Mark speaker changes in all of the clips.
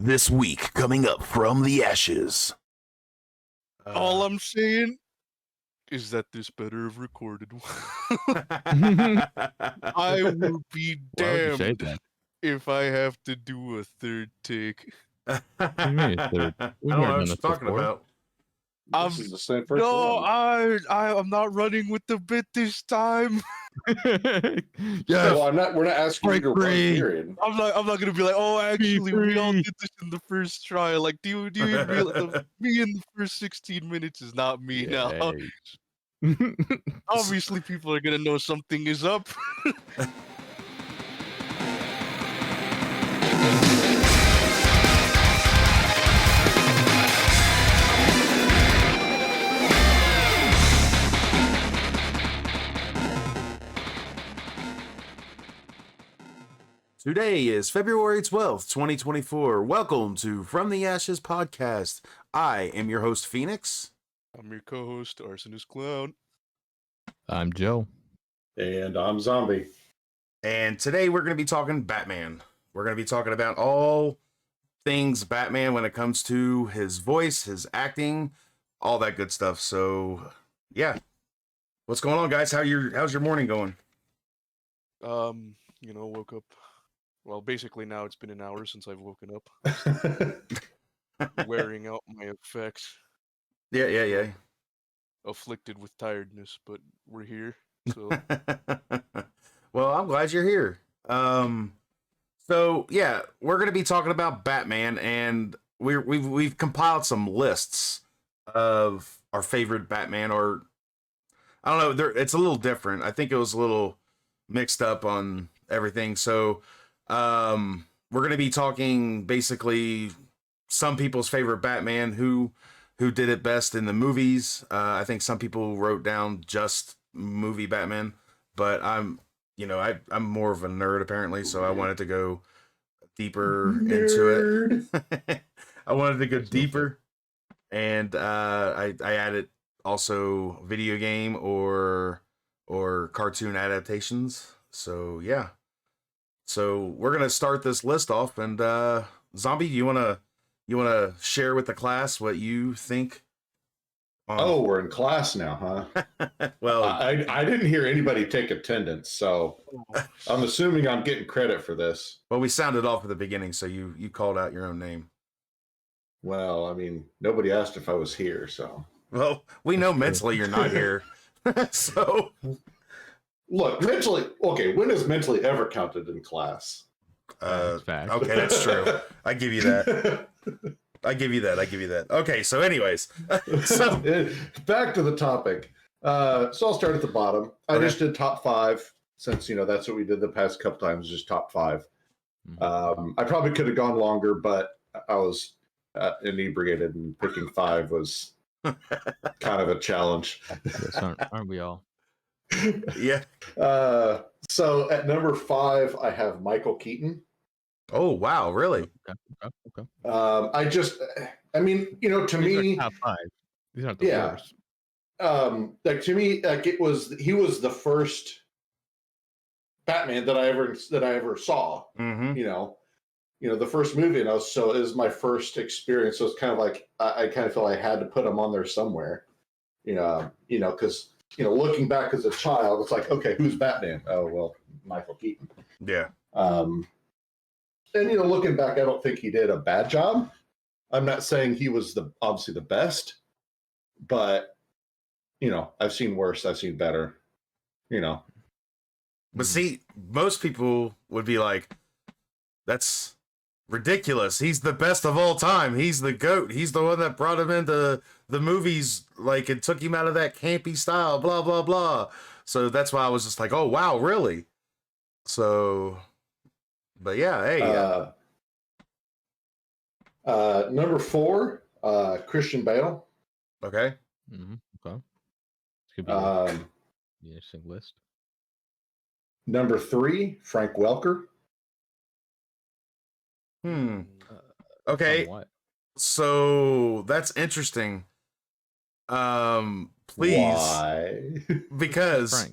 Speaker 1: This week, coming up from the ashes.
Speaker 2: All I'm saying is that this better have recorded. I will be
Speaker 3: Why would you say
Speaker 2: damned
Speaker 3: that?
Speaker 2: if I have to do a third take.
Speaker 3: What do you mean a third?
Speaker 1: I
Speaker 3: We've
Speaker 1: don't know
Speaker 3: never
Speaker 1: what
Speaker 3: done
Speaker 1: you're
Speaker 3: this
Speaker 1: talking
Speaker 3: before.
Speaker 1: about.
Speaker 4: This is the same first
Speaker 2: No,
Speaker 4: one.
Speaker 2: I'm not running with the bit this time.
Speaker 3: Yes.
Speaker 4: Well, we're not asking you to run,
Speaker 3: Break free.
Speaker 4: period.
Speaker 2: I'm not gonna be like, oh, actually, we all
Speaker 3: free.
Speaker 2: did this in the first try. Like, do you even realize me in the first 16 minutes is not me now?
Speaker 3: Yes.
Speaker 2: Obviously, people are gonna know something is up.
Speaker 1: Today is February 12th, 2024. Welcome to From the Ashes podcast. I am your host, Phoenix.
Speaker 2: I'm your co-host, Arsonist Clown.
Speaker 3: I'm Joe.
Speaker 4: And I'm Zhombi.
Speaker 1: And today we're going to be talking Batman. We're going to be talking about all things Batman when it comes to his voice, his acting, all that good stuff. So, yeah. What's going on, guys? How's your morning going?
Speaker 2: Woke up. Well, basically now it's been an hour since I've woken up. Wearing out my effects.
Speaker 1: Yeah.
Speaker 2: Afflicted with tiredness, but we're here. So
Speaker 1: Well, I'm glad you're here. So yeah, we're gonna be talking about Batman, and we've compiled some lists of our favorite Batman, or I don't know, it's a little different. I think it was a little mixed up on everything. So we're gonna be talking basically some people's favorite Batman, who did it best in the movies. I think some people wrote down just movie Batman, but I'm more of a nerd apparently, so I wanted to go deeper into it. I wanted to go deeper, and I added also video game or cartoon adaptations. So yeah, so we're gonna start this list off, and Zombie, you wanna share with the class what you think?
Speaker 4: Oh, we're in class now, huh?
Speaker 1: Well,
Speaker 4: I didn't hear anybody take attendance, so I'm assuming I'm getting credit for this.
Speaker 1: well, we sounded off at the beginning, so you called out your own name.
Speaker 4: Well, I mean, nobody asked if I was here, so.
Speaker 1: Well, we know mentally you're not here. So
Speaker 4: Look, mentally, okay, when has mentally ever counted in class?
Speaker 3: Fact.
Speaker 1: okay, that's true. I give you that. I give you that. Okay, so anyways. So
Speaker 4: Back to the topic. So I'll start at the bottom. I
Speaker 1: Okay.
Speaker 4: just did top 5, since, that's what we did the past couple times, just top 5. I probably could have gone longer, but I was inebriated, and picking 5 was kind of a challenge.
Speaker 3: Yes, aren't we all?
Speaker 1: yeah.
Speaker 4: So at number 5, I have Michael Keaton.
Speaker 1: Oh wow, really?
Speaker 3: Okay.
Speaker 4: I mean, to
Speaker 3: These
Speaker 4: me,
Speaker 3: are top 5. These aren't the
Speaker 4: Yeah.
Speaker 3: worst.
Speaker 4: to me, like he was the first Batman that I ever saw.
Speaker 1: Mm-hmm.
Speaker 4: The first movie, and it was my first experience. So it's kind of like I kind of feel I had to put him on there somewhere. Because looking back as a child, it's like, okay, who's Batman? Oh well, Michael Keaton.
Speaker 1: Yeah.
Speaker 4: And looking back, I don't think he did a bad job. I'm not saying he was obviously the best, but I've seen worse, I've seen better.
Speaker 1: But see, most people would be like, that's ridiculous. He's the best of all time. He's the GOAT. He's the one that brought him into the movies, like, and took him out of that campy style, blah, blah, blah. So that's why I was just like, oh, wow, really? So, but yeah, hey.
Speaker 4: Number 4, Christian Bale.
Speaker 1: Okay.
Speaker 3: Mm-hmm. Okay. This could be an interesting list.
Speaker 4: Number 3, Frank Welker.
Speaker 1: Okay.
Speaker 3: Somewhat.
Speaker 1: So that's interesting. Please.
Speaker 4: Why?
Speaker 1: Because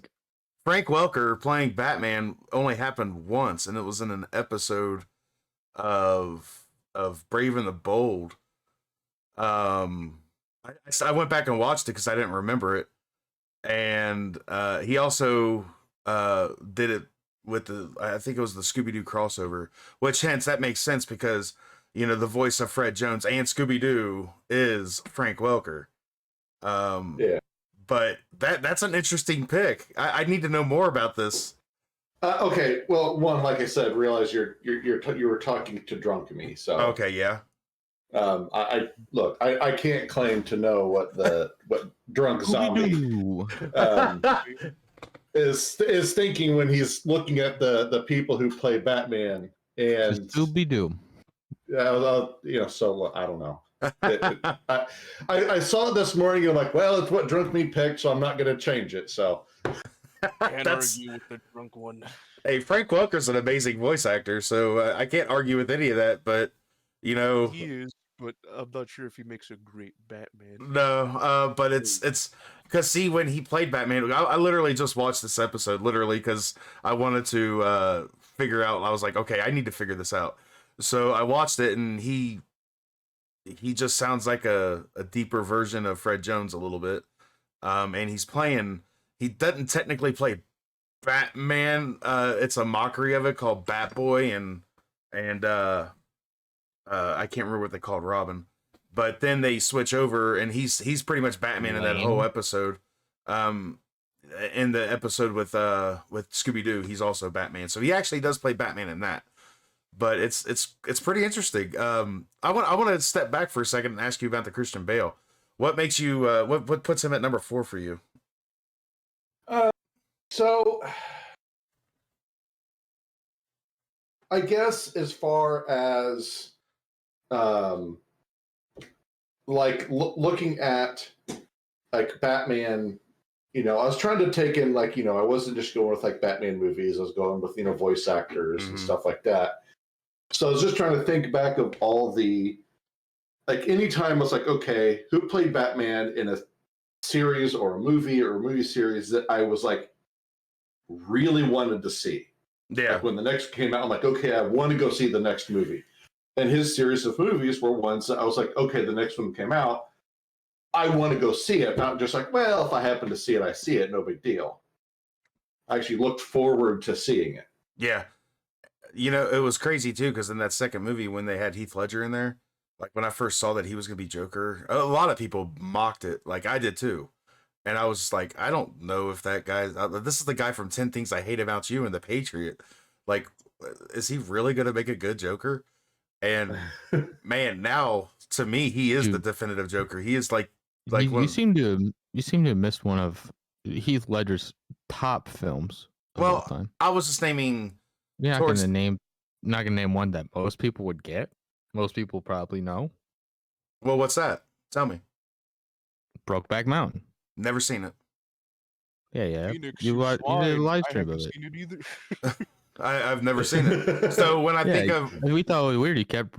Speaker 1: Frank Welker playing Batman only happened once, and it was in an episode of of Brave and the Bold. I went back and watched it because I didn't remember it, and he also did it with I think it was the Scooby-Doo crossover, which hence that makes sense because the voice of Fred Jones and Scooby-Doo is Frank Welker.
Speaker 4: Yeah.
Speaker 1: But that's an interesting pick. I need to know more about this.
Speaker 4: Okay, well, one, like I said, realize you were talking to drunk me, so
Speaker 1: Okay, yeah.
Speaker 4: I can't claim to know what drunk zombie is thinking when he's looking at the people who play Batman and
Speaker 3: Scooby-Doo.
Speaker 4: So I don't know. I saw it this morning and I'm like, well, it's what drunk me picked, so I'm not going to change it. So
Speaker 2: Can't argue with the drunk one.
Speaker 1: Hey, Frank Welker's an amazing voice actor, so I can't argue with any of that. But
Speaker 2: he is, but I'm not sure if he makes a great Batman.
Speaker 1: No, but it's because when he played Batman, I literally just watched this episode literally because I wanted to figure out. I was like, okay, I need to figure this out. So I watched it, and he just sounds like a deeper version of Fred Jones a little bit. And he doesn't technically play Batman. It's a mockery of it called Batboy, and I can't remember what they called Robin. But then they switch over, and he's pretty much Batman in that whole episode. In the episode with Scooby-Doo, he's also Batman. So he actually does play Batman in that. But it's pretty interesting. I want to step back for a second and ask you about the Christian Bale. What makes you what puts him at number 4 for you?
Speaker 4: So I guess as far as looking at like Batman, I was trying to take in I wasn't just going with like Batman movies. I was going with voice actors and stuff like that. So I was just trying to think back of all the anytime I was like, okay, who played Batman in a series or a movie series that I was like really wanted to see.
Speaker 1: Yeah.
Speaker 4: Like when the next came out, I'm like, okay, I want to go see the next movie. And his series of movies were ones that I was like, okay, the next one came out, I want to go see it. Not just like, well, if I happen to see it, I see it, no big deal. I actually looked forward to seeing it.
Speaker 1: Yeah. It was crazy too, because in that second movie, when they had Heath Ledger in there, like when I first saw that he was going to be Joker, a lot of people mocked it. Like I did too. And I was like, I don't know if that guy, this is the guy from 10 Things I Hate About You and The Patriot. Like, is he really going to make a good Joker? And man, now to me, he is the definitive Joker. He is like
Speaker 3: you seem to have missed one of Heath Ledger's top films of all time.
Speaker 1: I was just naming.
Speaker 3: You're not gonna name one that most people would get. Most people probably know.
Speaker 1: Well, what's that? Tell me.
Speaker 3: Brokeback Mountain.
Speaker 1: Never seen it.
Speaker 3: Yeah. You did a live stream of it.
Speaker 2: Seen it either.
Speaker 1: I've never seen it. So when I think of,
Speaker 3: we thought it was weird. You kept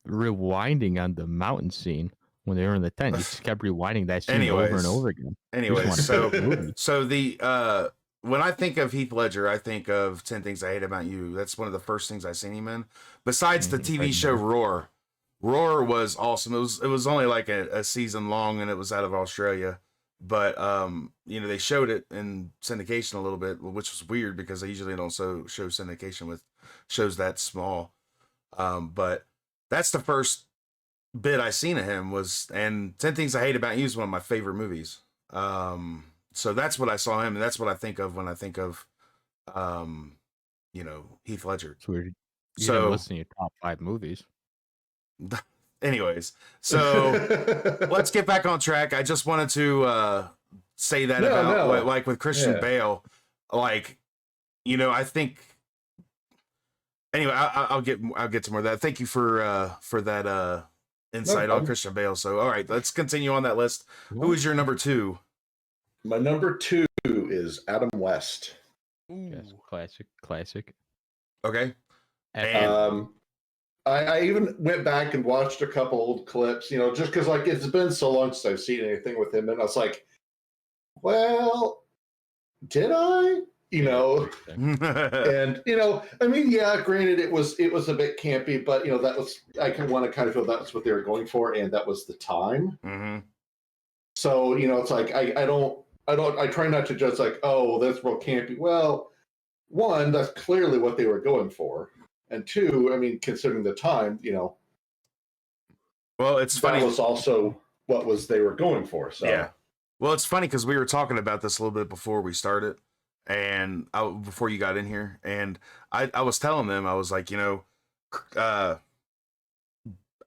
Speaker 3: rewinding on the mountain scene when they were in the tent. You just kept rewinding that scene over and over again.
Speaker 1: Anyways, so the when I think of Heath Ledger, I think of 10 Things I Hate About You. That's one of the first things I seen him in. Besides the TV show Roar. Roar was awesome. It was only like a season long, and it was out of Australia. But they showed it in syndication a little bit, which was weird because they usually don't show syndication with shows that small. But that's the first bit I seen of him and 10 Things I Hate About You is one of my favorite movies. So that's what I saw him, and that's what I think of when I think of Heath Ledger.
Speaker 3: It's weird. You didn't listen to your top 5 movies.
Speaker 1: Anyways, so let's get back on track. I just wanted to say that like with Christian Bale, I think. Anyway, I'll get to more of that. Thank you for that insight on Christian Bale. So, all right, let's continue on that list. Who is your number 2?
Speaker 4: My number 2 is Adam West.
Speaker 3: Yes, classic.
Speaker 1: Okay.
Speaker 3: And
Speaker 4: I even went back and watched a couple old clips, just because it's been so long since I've seen anything with him, and I was like, well, did I? you know.
Speaker 1: Mhm.
Speaker 4: And I mean, yeah, granted, it was a bit campy, but that was I can want to kind of feel that's what they were going for, and that was the time. So it's like I try not to just like, oh, well, that's real campy. Well, one, that's clearly what they were going for, and two, I mean, considering the time,
Speaker 1: Well, it's funny.
Speaker 4: that was also what they were going for. So
Speaker 1: Yeah. Well, it's funny because we were talking about this a little bit before we started, and before you got in here, and I was telling them, I was like,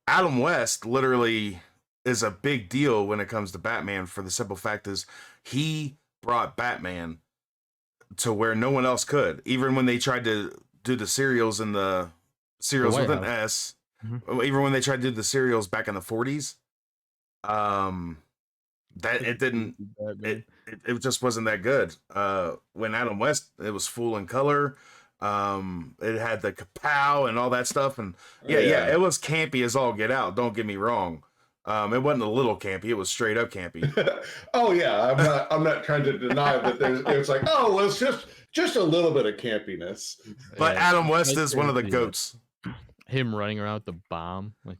Speaker 1: Adam West literally is a big deal when it comes to Batman, for the simple fact is he brought Batman to where no one else could. Even when they tried to do the serials with an S, even when they tried to do the serials back in the 40s, that it didn't, it just wasn't that good. When Adam West, it was full in color. It had the kapow and all that stuff, and yeah, it was campy as all get out. Don't get me wrong. It wasn't a little campy; it was straight up campy.
Speaker 4: Oh yeah, I'm not trying to deny that it's like, oh, well, it's just a little bit of campiness.
Speaker 1: But Adam West is one of the goats.
Speaker 3: Him running around with the bomb, like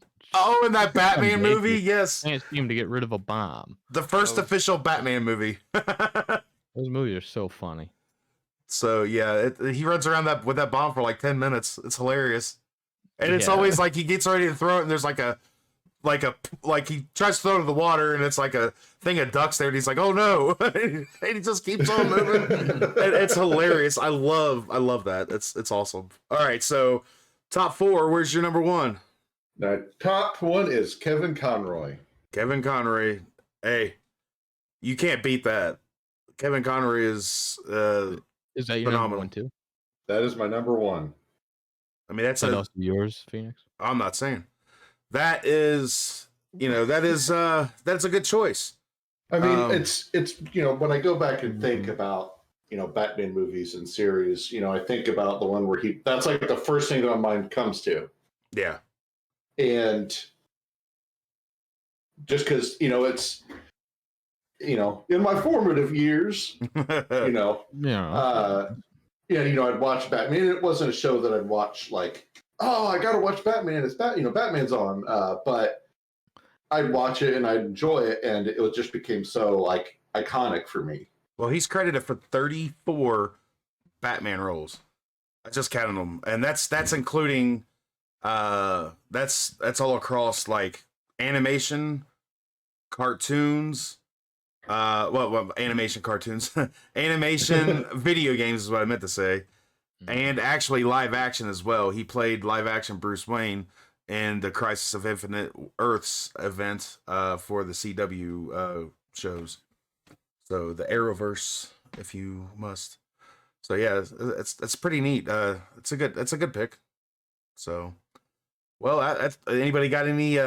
Speaker 1: in that Batman movie, yes.
Speaker 3: I see him to get rid of a bomb.
Speaker 1: The first official Batman movie.
Speaker 3: Those movies are so funny.
Speaker 1: So yeah, he runs around with that bomb for like 10 minutes. It's hilarious, and it's always like he gets ready to throw it, and there's like he tries to throw it in the water, and it's like a thing of ducks there, and he's like, "Oh no!" and he just keeps on moving. And it's hilarious. I love that. It's awesome. All right, so top 4. Where's your number 1?
Speaker 4: Now, top 1 is Kevin Conroy.
Speaker 1: Kevin Conroy. Hey, you can't beat that. Kevin Conroy is
Speaker 3: that your number 1 too?
Speaker 4: That is my number 1.
Speaker 1: I mean, that's
Speaker 3: yours, Phoenix.
Speaker 1: I'm not saying that is. That's a good choice.
Speaker 4: I mean, it's when I go back and think about Batman movies and series, I think about the one where that's like the first thing that my mind comes to.
Speaker 1: Yeah.
Speaker 4: And just because it's in my formative years, I'd watch Batman. It wasn't a show that I'd watch like, oh, I gotta watch Batman. It's Batman's on. But I'd watch it and I'd enjoy it, and it just became so like iconic for me.
Speaker 1: Well, he's credited for 34 Batman roles. I just counted them, and that's including that's all across like animation, cartoons, animation, cartoons, animation, video games is what I meant to say, and actually live action as well. He played live action Bruce Wayne in the Crisis of Infinite Earths event for the CW shows. So the Arrowverse, if you must. So yeah, it's pretty neat. It's a good pick. So, well, anybody got any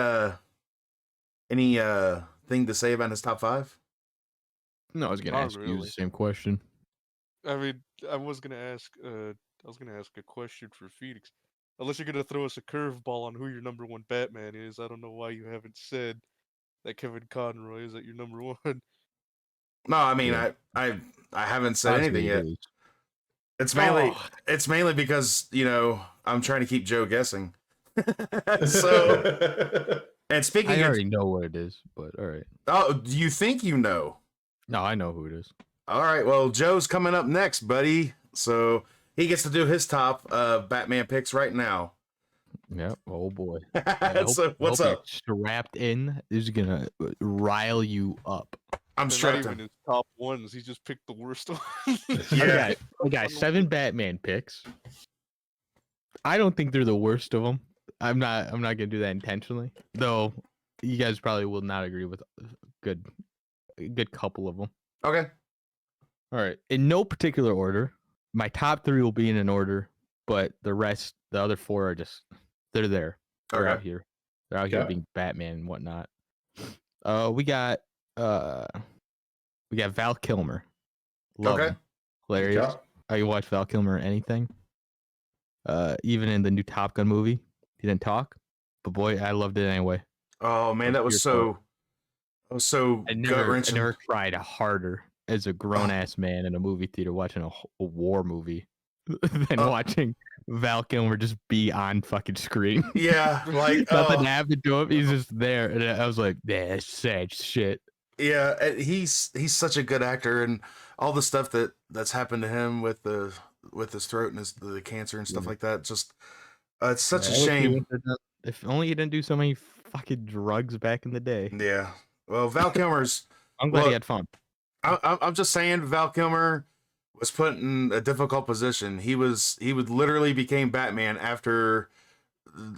Speaker 1: thing to say about his top 5?
Speaker 3: No, I was gonna ask you the same question.
Speaker 2: I mean, I was gonna ask a question for Phoenix. Unless you're gonna throw us a curveball on who your number 1 Batman is, I don't know why you haven't said that Kevin Conroy is at your number 1.
Speaker 1: No, I mean, I haven't said anything yet. It's mainly because I'm trying to keep Joe guessing. So, and speaking,
Speaker 3: I already know what it is, but all right.
Speaker 1: Oh, do you think you know?
Speaker 3: No, I know who it is. All
Speaker 1: right. Well, Joe's coming up next, buddy. So he gets to do his top Batman picks right now.
Speaker 3: Yep. Oh boy.
Speaker 1: So what's up?
Speaker 3: Strapped in. This is gonna rile you up.
Speaker 1: I'm strapped in.
Speaker 2: Not even his top ones. He just picked the worst ones.
Speaker 3: Yeah. I got 7 Batman picks. I don't think they're the worst of them. I'm not gonna do that intentionally, though. You guys probably will not agree with a good couple of them.
Speaker 1: Okay.
Speaker 3: All right. In no particular order. My top 3 will be in an order, but the other 4 are just they're there. They're out here. They're out here being Batman and whatnot. We got Val Kilmer. Love him. Hilarious. I can watch Val Kilmer in anything. Even in the new Top Gun movie, he didn't talk, but boy, I loved it anyway.
Speaker 1: Oh man, that was so
Speaker 3: I never cried harder as a grown ass man in a movie theater watching a war movie than watching Val Kilmer just be on fucking screen.
Speaker 1: Yeah, like
Speaker 3: Nothing happened to him. He's just there, and I was like, "Yeah, that's sad shit."
Speaker 1: yeah, he's such a good actor, and all the stuff that's happened to him with his throat and the cancer and stuff like that. Just it's such a shame.
Speaker 3: If only he didn't do so many fucking drugs back in the day.
Speaker 1: Yeah. Well, Val Kilmer's.
Speaker 3: I'm glad he had fun.
Speaker 1: I'm just saying, Val Kilmer was put in a difficult position. He would literally became Batman after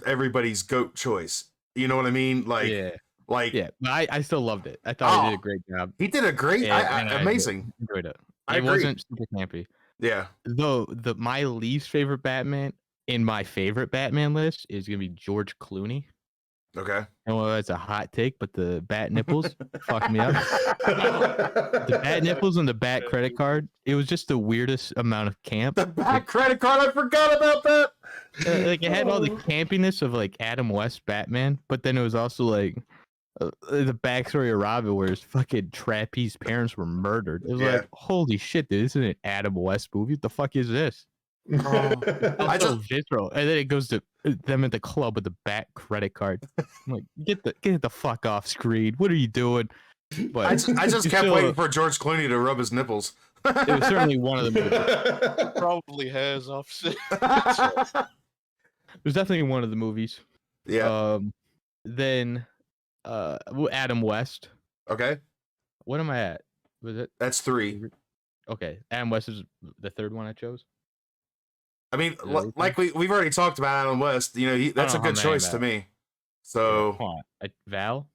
Speaker 1: everybody's goat choice. You know what I mean? Like,
Speaker 3: Yeah.
Speaker 1: like,
Speaker 3: Yeah, but I still loved it. I thought he did a great job.
Speaker 1: He did a great,
Speaker 3: And I
Speaker 1: amazing.
Speaker 3: enjoyed it.
Speaker 1: I
Speaker 3: It
Speaker 1: agree.
Speaker 3: wasn't super campy.
Speaker 1: Yeah.
Speaker 3: Though my least favorite Batman in my favorite Batman list is gonna be George Clooney.
Speaker 1: Okay.
Speaker 3: And well, that's a hot take, but the bat nipples fucked me up. The bat nipples and the bat credit card. It was just the weirdest amount of camp.
Speaker 1: The bat credit card. I forgot about that.
Speaker 3: Like it had all the campiness of like Adam West Batman, but then it was also like the backstory of Robin, where his fucking trapeze parents were murdered. It was like, holy shit, dude, this isn't an Adam West movie. What the fuck is this? I just visceral, and then it goes to them at the club with the bat credit card. I'm like, get the fuck off screen. What are you doing? But
Speaker 1: I just kept waiting for George Clooney to rub his nipples.
Speaker 3: It was certainly one of the movies.
Speaker 2: Probably has offset.
Speaker 3: It was definitely one of the movies.
Speaker 1: Yeah.
Speaker 3: Then Adam West.
Speaker 1: Okay.
Speaker 3: What am I at? Was it?
Speaker 1: That's 3.
Speaker 3: Okay. Adam West is the third one I chose.
Speaker 1: I mean, like we've already talked about Adam West. You know, that's a good choice to me. So
Speaker 3: Val.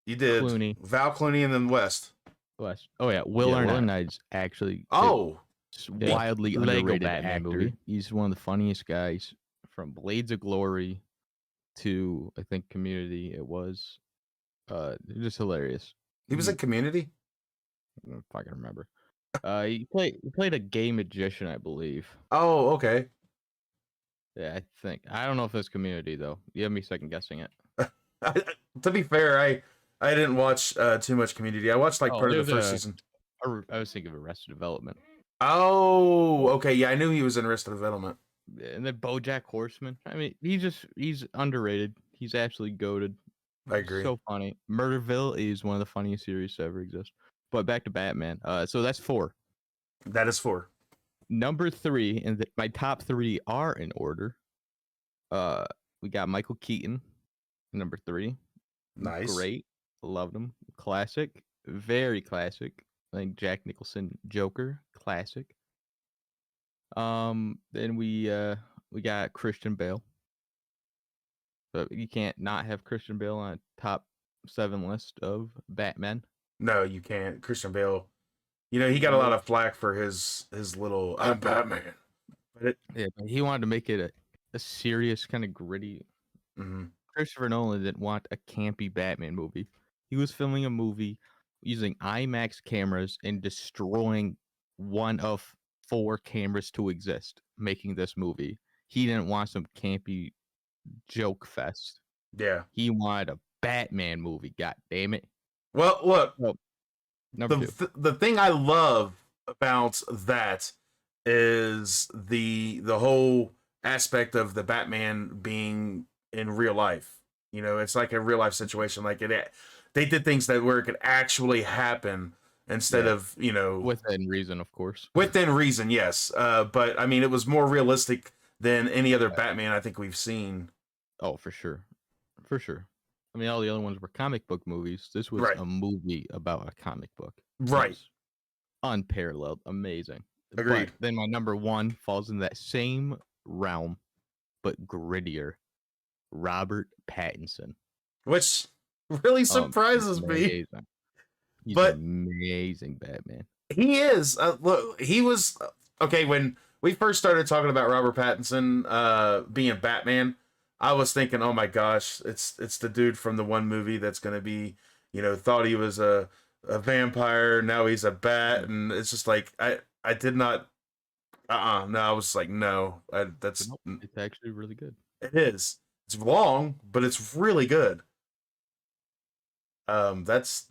Speaker 1: You did
Speaker 3: Clooney.
Speaker 1: Val Clooney and then West.
Speaker 3: Oh yeah, Will Arnett's actually wildly underrated Batman movie. He's one of the funniest guys from Blades of Glory to I think Community. It was just hilarious.
Speaker 1: He was in Community?
Speaker 3: I don't fucking remember. He played a gay magician, I believe.
Speaker 1: Oh, okay.
Speaker 3: Yeah, I think. I don't know if it's Community though. You have me second guessing it.
Speaker 1: To be fair, I didn't watch too much Community. I watched like part of the first season.
Speaker 3: I was thinking of Arrested Development.
Speaker 1: Oh, okay. Yeah, I knew he was in Arrested Development.
Speaker 3: And then BoJack Horseman. I mean, he's underrated. He's absolutely goated.
Speaker 1: I agree.
Speaker 3: So funny. Murderville is one of the funniest series to ever exist. But back to Batman. So that's 4.
Speaker 1: That is 4.
Speaker 3: Number 3, and my top 3 are in order. We got Michael Keaton, number 3.
Speaker 1: Nice.
Speaker 3: Great. Loved him. Classic. Very classic. I think Jack Nicholson Joker. Classic. Then we got Christian Bale. But you can't not have Christian Bale on a top 7 list of Batman.
Speaker 1: No, you can't. Christian Bale. You know, he got a lot of flack for his little I'm Batman. But
Speaker 3: he wanted to make it a serious kind of gritty.
Speaker 1: Mm-hmm.
Speaker 3: Christopher Nolan didn't want a campy Batman movie. He was filming a movie using IMAX cameras and destroying one of 4 cameras to exist, making this movie. He didn't want some campy joke fest.
Speaker 1: Yeah.
Speaker 3: He wanted a Batman movie, god damn it.
Speaker 1: Well, look,
Speaker 3: the
Speaker 1: thing I love about that is the whole aspect of the Batman being in real life. You know, it's like a real life situation. Like they did things where it could actually happen instead of, you know,
Speaker 3: within reason, of course.
Speaker 1: Within reason, yes. But I mean, it was more realistic than any other Batman I think we've seen.
Speaker 3: Oh, for sure. For sure. I mean, all the other ones were comic book movies. This was a movie about a comic book.
Speaker 1: Right.
Speaker 3: Unparalleled. Amazing.
Speaker 1: Agreed.
Speaker 3: But then my number 1 falls in that same realm, but grittier. Robert Pattinson.
Speaker 1: Which really surprises me.
Speaker 3: He's an amazing Batman.
Speaker 1: He is. Look, he was... Okay, when we first started talking about Robert Pattinson being Batman, I was thinking, oh my gosh, it's the dude from the one movie that's going to be, you know, thought he was a vampire, now he's a bat, and it's just like, I did not, no, I was like, no, it's
Speaker 3: actually really good.
Speaker 1: It is. It's long, but it's really good. That's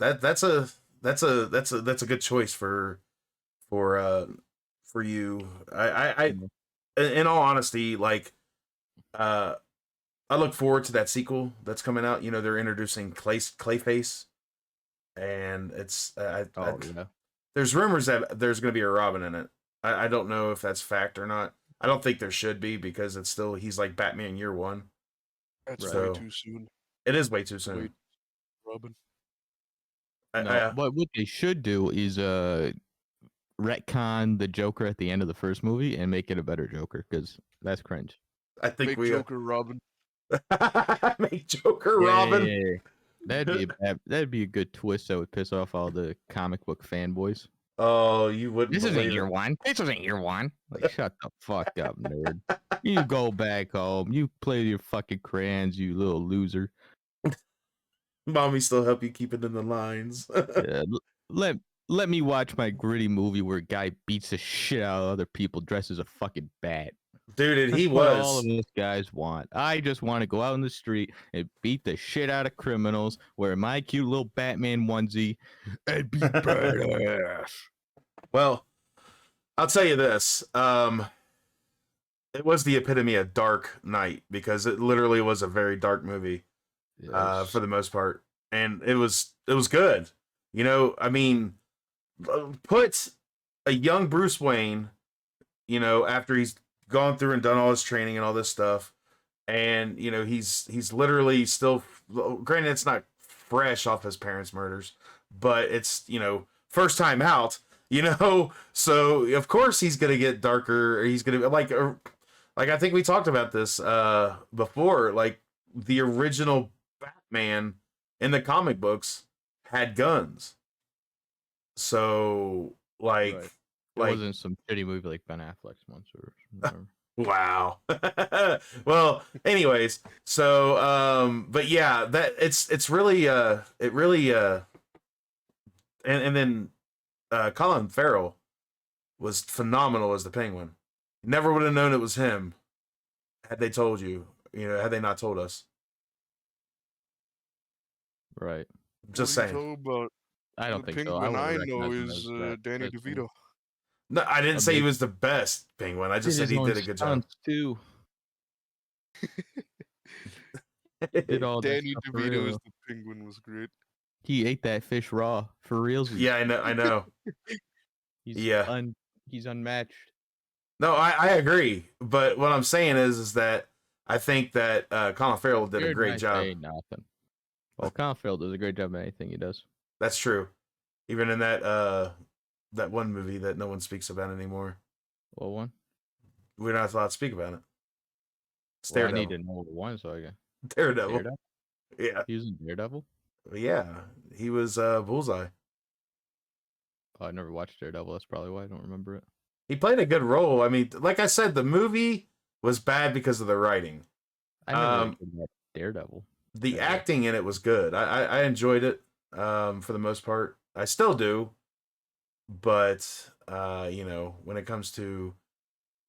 Speaker 1: that's a good choice for you. I in all honesty, like I look forward to that sequel that's coming out. You know, they're introducing Clayface, and it's
Speaker 3: yeah.
Speaker 1: there's rumors that there's going to be a Robin in it. I don't know if that's fact or not. I don't think there should be because it's still he's like Batman Year One.
Speaker 2: That's
Speaker 1: So-
Speaker 2: way too soon.
Speaker 1: It is way too soon.
Speaker 2: Wait. Robin.
Speaker 3: No, but what they should do is retcon the Joker at the end of the first movie and make it a better Joker because that's cringe.
Speaker 1: I think
Speaker 2: Make
Speaker 1: we
Speaker 2: Joker Robin.
Speaker 1: make Joker
Speaker 3: Yeah,
Speaker 1: Robin.
Speaker 3: yeah, yeah. That'd be a good twist that would piss off all the comic book fanboys.
Speaker 1: Oh, you wouldn't.
Speaker 3: This isn't
Speaker 1: believe
Speaker 3: year
Speaker 1: it.
Speaker 3: one. This isn't year one. Like, shut the fuck up, nerd. You go back home. You play your fucking crayons, you little loser.
Speaker 1: Mommy still help you keep it in the lines.
Speaker 3: Yeah, let me watch my gritty movie where a guy beats the shit out of other people dressed as a fucking bat.
Speaker 1: Dude, and he
Speaker 3: That's what all
Speaker 1: was.
Speaker 3: of us guys want. I just want to go out in the street and beat the shit out of criminals, wear my cute little Batman onesie, and be badass.
Speaker 1: Well, I'll tell you this. It was the epitome of Dark Knight because it literally was a very dark movie for the most part, and it was good. You know, I mean, put a young Bruce Wayne, you know, after he's gone through and done all his training and all this stuff, and you know he's literally still. Granted, it's not fresh off his parents' murders, but it's, you know, first time out. You know, so of course he's gonna get darker. He's gonna like I think we talked about this before. Like the original Batman in the comic books had guns. So like,
Speaker 3: Right. It
Speaker 1: like
Speaker 3: wasn't some shitty movie like Ben Affleck's once or whatever.
Speaker 1: wow. Well, anyways, so but yeah, that it's really it really and then Colin Farrell was phenomenal as the Penguin. Never would have known it was him had they told you, you know, had they not told us.
Speaker 3: Right.
Speaker 1: Just
Speaker 2: What are you
Speaker 1: saying.
Speaker 2: talking about?
Speaker 3: I don't
Speaker 2: The
Speaker 3: think so.
Speaker 2: Penguin I
Speaker 3: wouldn't
Speaker 2: know
Speaker 3: recognize him
Speaker 2: is
Speaker 3: as that
Speaker 2: Danny
Speaker 3: person.
Speaker 2: DeVito.
Speaker 1: No, I didn't
Speaker 3: I
Speaker 1: say he
Speaker 3: mean-
Speaker 1: was the best Penguin. I just said
Speaker 3: his
Speaker 1: he
Speaker 3: own
Speaker 1: did a good job.
Speaker 3: stunts, too. Did all that
Speaker 2: Danny
Speaker 3: stuff for
Speaker 2: DeVito
Speaker 3: real.
Speaker 2: as the Penguin was great.
Speaker 3: He ate that fish raw for reals.
Speaker 1: Yeah, I know.
Speaker 3: He's
Speaker 1: yeah.
Speaker 3: He's unmatched.
Speaker 1: No, I agree. But what I'm saying is that I think that Colin Farrell did a
Speaker 3: You're
Speaker 1: great
Speaker 3: not
Speaker 1: job.
Speaker 3: saying nothing. Well, Colin Farrell does a great job at anything he does.
Speaker 1: That's true. Even in that one movie that no one speaks about anymore.
Speaker 3: What one?
Speaker 1: We're not allowed to speak about it. It's
Speaker 3: Well, I
Speaker 1: Daredevil.
Speaker 3: need to know what one so I can.
Speaker 1: Daredevil.
Speaker 3: Daredevil?
Speaker 1: Yeah.
Speaker 3: He was in Daredevil?
Speaker 1: Yeah. He was Bullseye.
Speaker 3: Oh, I never watched Daredevil. That's probably why I don't remember it.
Speaker 1: He played a good role. I mean, like I said, the movie was bad because of the writing.
Speaker 3: I never really cared about Daredevil.
Speaker 1: The
Speaker 3: Yeah.
Speaker 1: acting in it was good. I enjoyed it for the most part. I still do. But you know, when it comes to,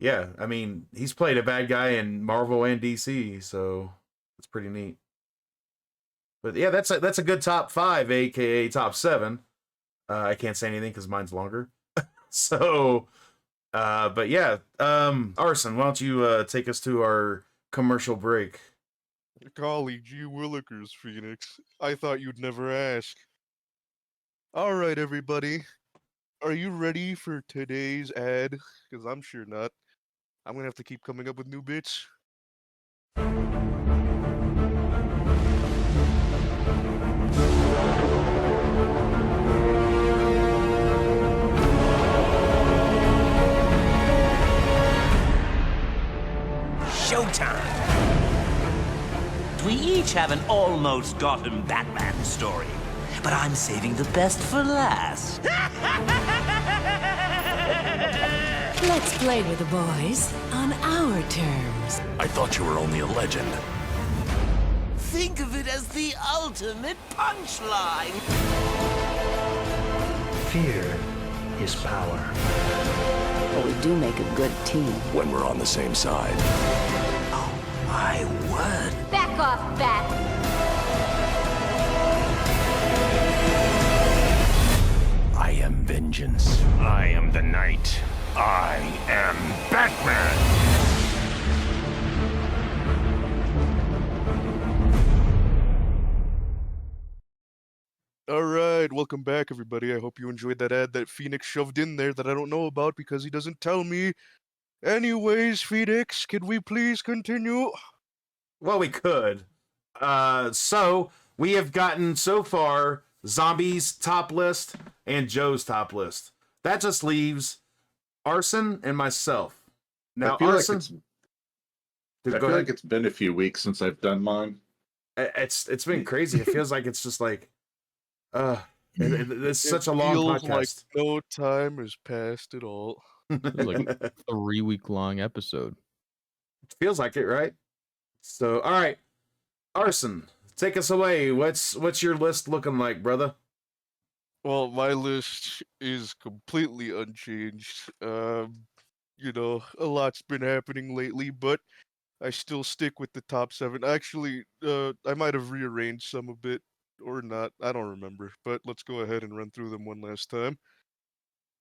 Speaker 1: yeah, I mean, he's played a bad guy in Marvel and DC, so it's pretty neat. But yeah, that's a good top 5, aka top 7. I can't say anything because mine's longer. So, but yeah, Arson, why don't you take us to our commercial break?
Speaker 2: Golly gee willikers, Phoenix. I thought you'd never ask. Alright, everybody. Are you ready for today's ad? Because I'm sure not. I'm gonna have to keep coming up with new bits.
Speaker 5: Showtime! We each have an almost Gotham Batman story, but I'm saving the best for last.
Speaker 6: Let's play with the boys on our terms.
Speaker 7: I thought you were only a legend.
Speaker 5: Think of it as the ultimate punchline.
Speaker 8: Fear is power.
Speaker 6: But we do make a good team.
Speaker 7: When we're on the same side.
Speaker 5: Oh, my word.
Speaker 9: Back off, Bat.
Speaker 7: am vengeance. I am the night. I am Batman!
Speaker 2: All right, welcome back, everybody. I hope you enjoyed that ad that Phoenix shoved in there that I don't know about because he doesn't tell me. Anyways, Phoenix, can we please continue?
Speaker 1: Well, we could. So we have gotten so far Zombi's top list and Joe's top list. That just leaves Arson and myself. Now,
Speaker 4: I feel
Speaker 1: Arson,
Speaker 4: like it's been a few weeks since I've done mine.
Speaker 1: it's been crazy. It feels like it's just like, it's such a long
Speaker 2: feels
Speaker 1: podcast.
Speaker 2: like no time has passed at all.
Speaker 3: It was like a 3-week long episode.
Speaker 1: Feels like it, right? So, all right, Arson, take us away. What's your list looking like, brother?
Speaker 2: Well, my list is completely unchanged. You know, a lot's been happening lately, but I still stick with the top 7. Actually, I might have rearranged some a bit or not. I don't remember, but let's go ahead and run through them one last time.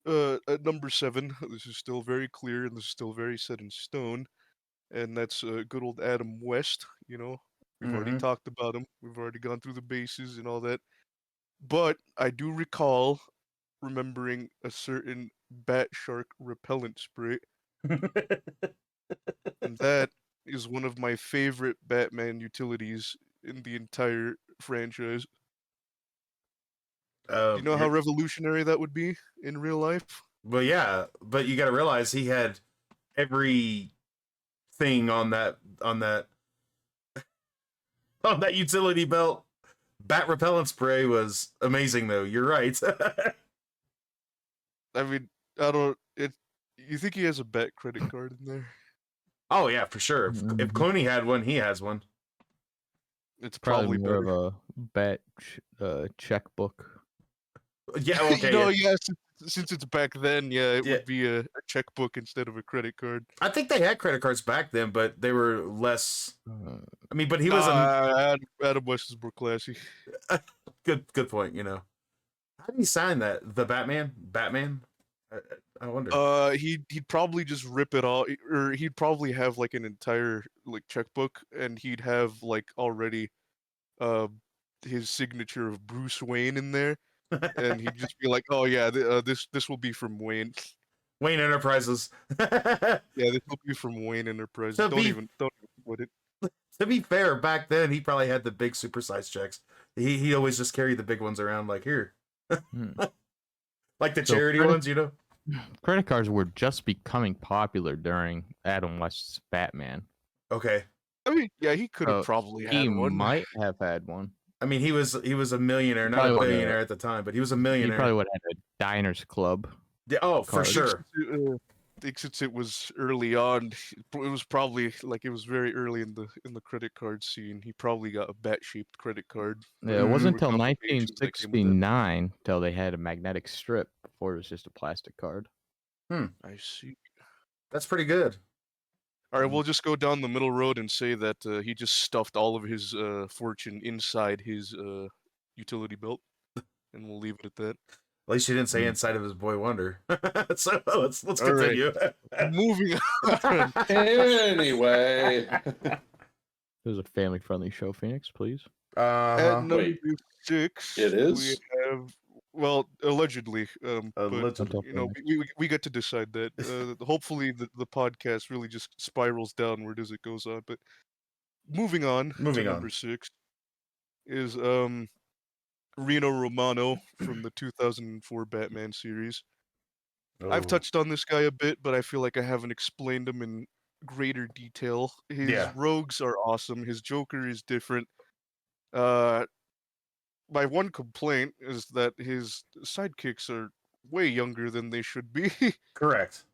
Speaker 2: At number 7, this is still very clear and this is still very set in stone, and that's good old Adam West. You know, we've already talked about him. We've already gone through the bases and all that. But I do recall remembering a certain bat shark repellent spray, and that is one of my favorite Batman utilities in the entire franchise. Do you know how revolutionary that would be in real life?
Speaker 1: Well, yeah, but you got to realize he had everything on that on that utility belt. Bat repellent spray was amazing, though. You're right.
Speaker 2: I mean, I don't. You think he has a bat credit card in there?
Speaker 1: Oh yeah, for sure. If Clooney had one, he has one.
Speaker 2: It's
Speaker 3: Probably more
Speaker 2: better.
Speaker 3: of a bat checkbook.
Speaker 1: Yeah, okay.
Speaker 2: You know,
Speaker 1: yeah.
Speaker 2: since it's back then, yeah, it
Speaker 1: Yeah.
Speaker 2: would be a checkbook instead of a credit card.
Speaker 1: I think they had credit cards back then, but they were less. I mean, but he was
Speaker 2: Adam West is more classy.
Speaker 1: good point. You know, how did he sign that? The Batman. I wonder.
Speaker 2: He'd probably just rip it all, or he'd probably have like an entire like checkbook, and he'd have like already, his signature of Bruce Wayne in there, and he'd just be like, "Oh yeah, this will be from Wayne."
Speaker 1: Wayne Enterprises.
Speaker 2: Yeah, this will be from Wayne Enterprises. Don't even put it.
Speaker 1: To be fair, back then he probably had the big supersized checks. He always just carried the big ones around, like here, like the charity ones, you know.
Speaker 3: Credit cards were just becoming popular during Adam West's Batman.
Speaker 1: Okay.
Speaker 2: I mean, yeah, he could have probably had one.
Speaker 3: He might have had one.
Speaker 1: I mean, he was a millionaire, not a billionaire at the time, but he was a millionaire.
Speaker 3: He probably would have had a Diners Club.
Speaker 1: Yeah, oh, for sure.
Speaker 2: I think since it was early on, it was probably like it was very early in the credit card scene. He probably got a bat-shaped credit card.
Speaker 3: Yeah, it wasn't until 1969 till they had a magnetic strip. Before it was just a plastic card.
Speaker 2: I see.
Speaker 1: That's pretty good.
Speaker 2: All right, we'll just go down the middle road and say that he just stuffed all of his fortune inside his utility belt, and we'll leave it at that.
Speaker 1: At least you didn't say inside of his Boy Wonder. So let's continue.
Speaker 2: Right. Moving on.
Speaker 4: Anyway,
Speaker 3: It was a family-friendly show, Phoenix. Please.
Speaker 2: At number 6,
Speaker 4: it is.
Speaker 2: We have, well, allegedly.
Speaker 1: Allegedly.
Speaker 2: But, you know, we get to decide that. Hopefully, the podcast really just spirals downward as it goes on. But moving on. Number 6 is Rino Romano from the 2004 Batman series. I've touched on this guy a bit, but I feel like I haven't explained him in greater detail. His rogues are awesome. His Joker is different. My one complaint is that his sidekicks are way younger than they should be.
Speaker 1: Correct.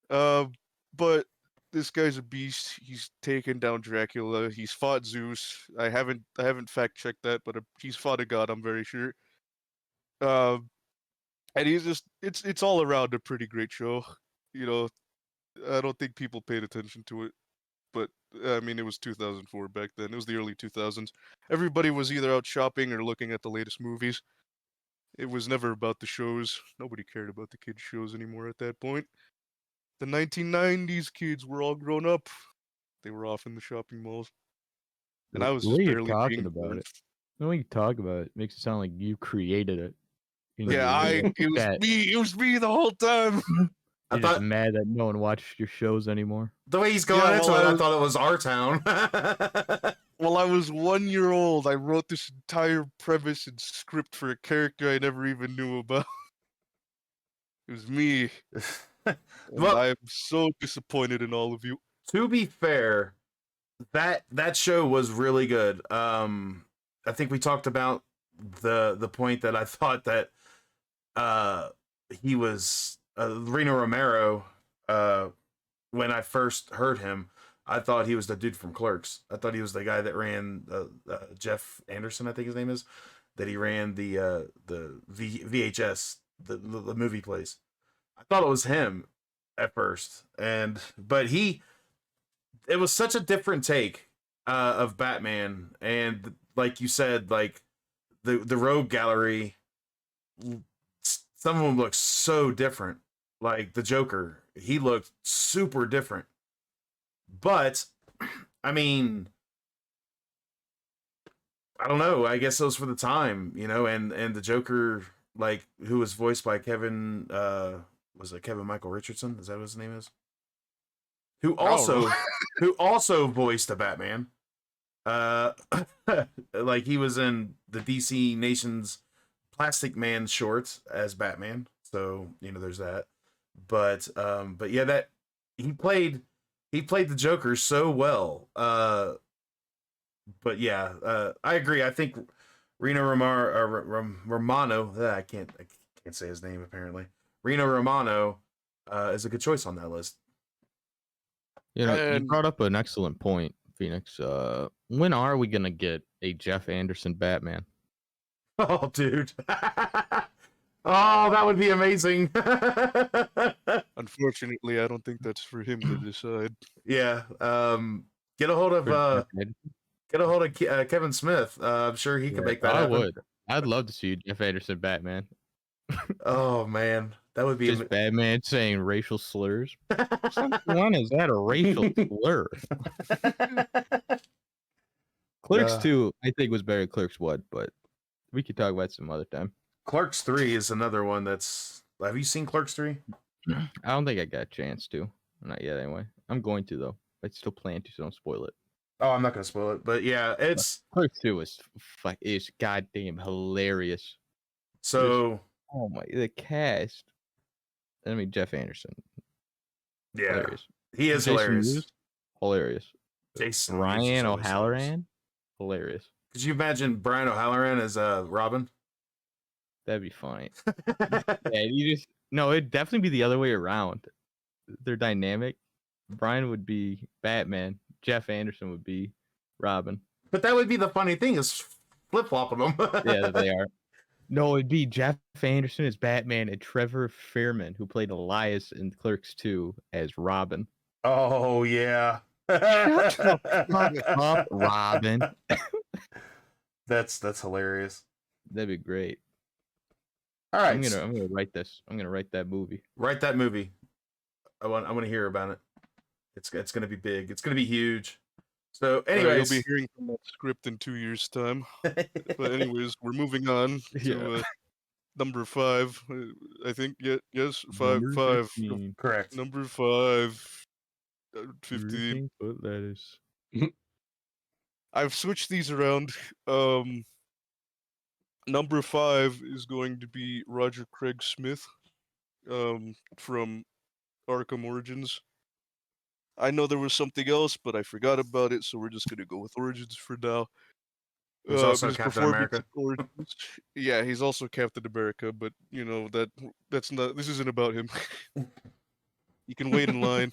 Speaker 2: But this guy's a beast. He's taken down Dracula. He's fought Zeus. I haven't fact checked that, but he's fought a god, I'm very sure. And he's just it's all around a pretty great show. You know, I don't think people paid attention to it, but I mean it was 2004 back then. It was the early 2000s. Everybody was either out shopping or looking at the latest movies. It was never about the shows. Nobody cared about the kids' shows anymore at that point. The 1990s kids were all grown up. They were off in the shopping malls. And I was
Speaker 3: The
Speaker 2: just
Speaker 3: way you're
Speaker 2: barely
Speaker 3: talking
Speaker 2: being
Speaker 3: about
Speaker 2: born.
Speaker 3: it, the way you talk about it makes it sound like you created it.
Speaker 2: Yeah, it was me the whole time.
Speaker 3: You're just mad that no one watched your shows anymore.
Speaker 1: The way he's going into it, I thought it was our town.
Speaker 2: While I was 1 year old, I wrote this entire premise and script for a character I never even knew about. It was me.
Speaker 1: Well,
Speaker 2: I am so disappointed in all of you.
Speaker 1: To be fair, that show was really good. I think we talked about the point that I thought that he was Reno Romero. When I first heard him, I thought he was the dude from Clerks. I thought he was the guy that ran Jeff Anderson, I think his name is, that he ran the VHS, the movie place. I thought it was him at first, but it was such a different take of Batman, and like you said, like the Rogue Gallery, some of them look so different. Like the Joker, he looked super different. But I mean, I don't know. I guess it was for the time, and the Joker, like, who was voiced by Kevin, was it Kevin Michael Richardson? Is that what his name is? Who also voiced a Batman. Like he was in the DC Nation's Plastic Man shorts as Batman. So, there's that. But yeah, that he played the Joker so well. But yeah, I agree. I think Reno Romano, I can't say his name apparently. Reno Romano is a good choice on that list.
Speaker 3: You brought up an excellent point, Phoenix. When are we gonna get a Jeff Anderson Batman?
Speaker 1: Oh, dude. Oh, that would be amazing.
Speaker 2: Unfortunately, I don't think that's for him to decide.
Speaker 1: Yeah. Get a hold of Kevin Smith. I'm sure he could make that happen.
Speaker 3: I would. I'd love to see Jeff Anderson Batman.
Speaker 1: Oh man, that would be
Speaker 3: just Batman saying racial slurs. One is that a racial slur? Clerks 2, I think, was better than Clerks 1, but we could talk about it some other time.
Speaker 1: Clerks 3 is another one that's. Have you seen Clerks 3?
Speaker 3: I don't think I got a chance to. Not yet, anyway. I'm going to, though. I still plan to, so don't spoil it.
Speaker 1: Oh, I'm not going to spoil it, but yeah, it's.
Speaker 3: Clerks 2 is goddamn hilarious.
Speaker 1: So.
Speaker 3: Oh my, the cast. I mean, Jeff Anderson.
Speaker 1: Yeah.
Speaker 3: Hilarious.
Speaker 1: He is hilarious.
Speaker 3: Mewes, hilarious.
Speaker 1: Jason
Speaker 3: Ryan O'Halloran. Hilarious.
Speaker 1: Could you imagine Brian O'Halloran as Robin?
Speaker 3: That'd be funny. Yeah, it'd definitely be the other way around. They're dynamic. Brian would be Batman. Jeff Anderson would be Robin.
Speaker 1: But that would be the funny thing is flip-flopping them.
Speaker 3: Yeah, they are. No, it'd be Jeff Anderson as Batman and Trevor Fairman, who played Elias in Clerks 2 as Robin.
Speaker 1: Oh, yeah.
Speaker 3: Shut the fuck up, Robin.
Speaker 1: That's hilarious.
Speaker 3: That'd be great.
Speaker 1: All right.
Speaker 3: I'm gonna write this. I'm gonna write that movie.
Speaker 1: Write that movie. I want to hear about it. It's gonna be big. It's gonna be huge. So, anyways,
Speaker 2: you'll be hearing from that script in 2 years' time. But anyways, we're moving on to number 5. I think yes, 5.
Speaker 3: Number
Speaker 2: 15.
Speaker 1: Correct.
Speaker 2: Number 5. 15.
Speaker 3: That is.
Speaker 2: I've switched these around. Number 5 is going to be Roger Craig Smith, from Arkham Origins. I know there was something else, but I forgot about it, so we're just gonna go with Origins for now.
Speaker 1: He's also Captain America.
Speaker 2: Yeah, he's also Captain America, but that's not. This isn't about him. You can wait in line.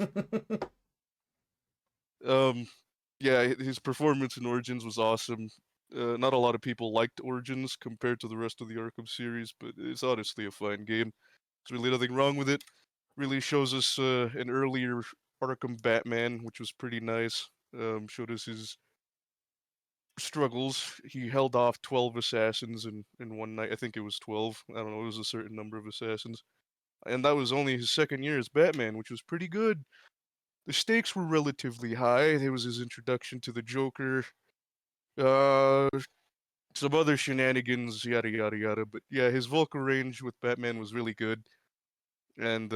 Speaker 2: Yeah, his performance in Origins was awesome. Not a lot of people liked Origins compared to the rest of the Arkham series, but it's honestly a fine game. There's really nothing wrong with it. Really shows us an earlier Arkham Batman, which was pretty nice. Showed us his struggles. He held off 12 assassins in one night. I think it was 12. I don't know. It was a certain number of assassins. And that was only his second year as Batman, which was pretty good. The stakes were relatively high. There was his introduction to the Joker. Some other shenanigans, yada yada yada. But yeah, his vocal range with Batman was really good. And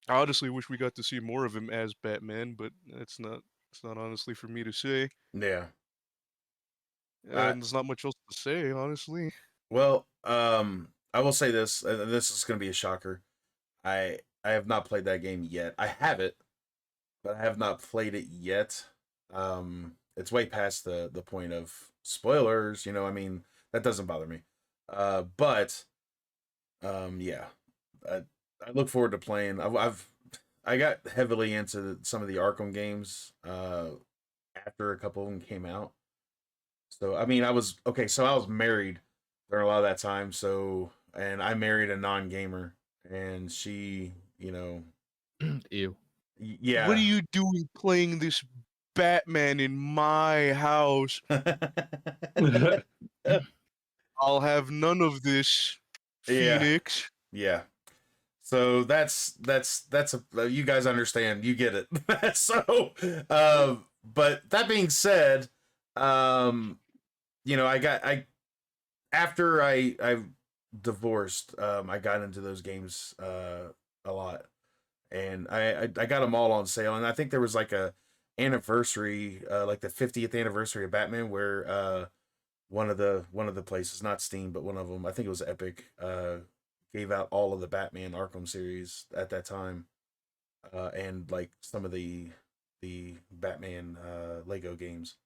Speaker 2: I honestly wish we got to see more of him as Batman, but it's not honestly for me to say.
Speaker 1: Yeah.
Speaker 2: And there's not much else to say, honestly.
Speaker 1: Well, I will say this, and this is going to be a shocker. I have not played that game yet. I have it, but I have not played it yet. It's way past the point of spoilers, I mean, that doesn't bother me. But yeah. I look forward to playing. I got heavily into some of the Arkham games after a couple of them came out. So I mean, I was married during a lot of that time. So, and I married a non-gamer, and she,
Speaker 3: Ew.
Speaker 1: yeah.
Speaker 2: What are you doing playing this Batman in my house? I'll have none of this,
Speaker 1: Yeah.
Speaker 2: Phoenix.
Speaker 1: Yeah. So that's you guys understand, you get it. So, but that being said, after I divorced, I got into those games a lot, and I got them all on sale, and I think there was like a anniversary, like the 50th anniversary of Batman, where one of the places, not Steam, but one of them, I think it was Epic, gave out all of the Batman Arkham series at that time, and like some of the Batman Lego games.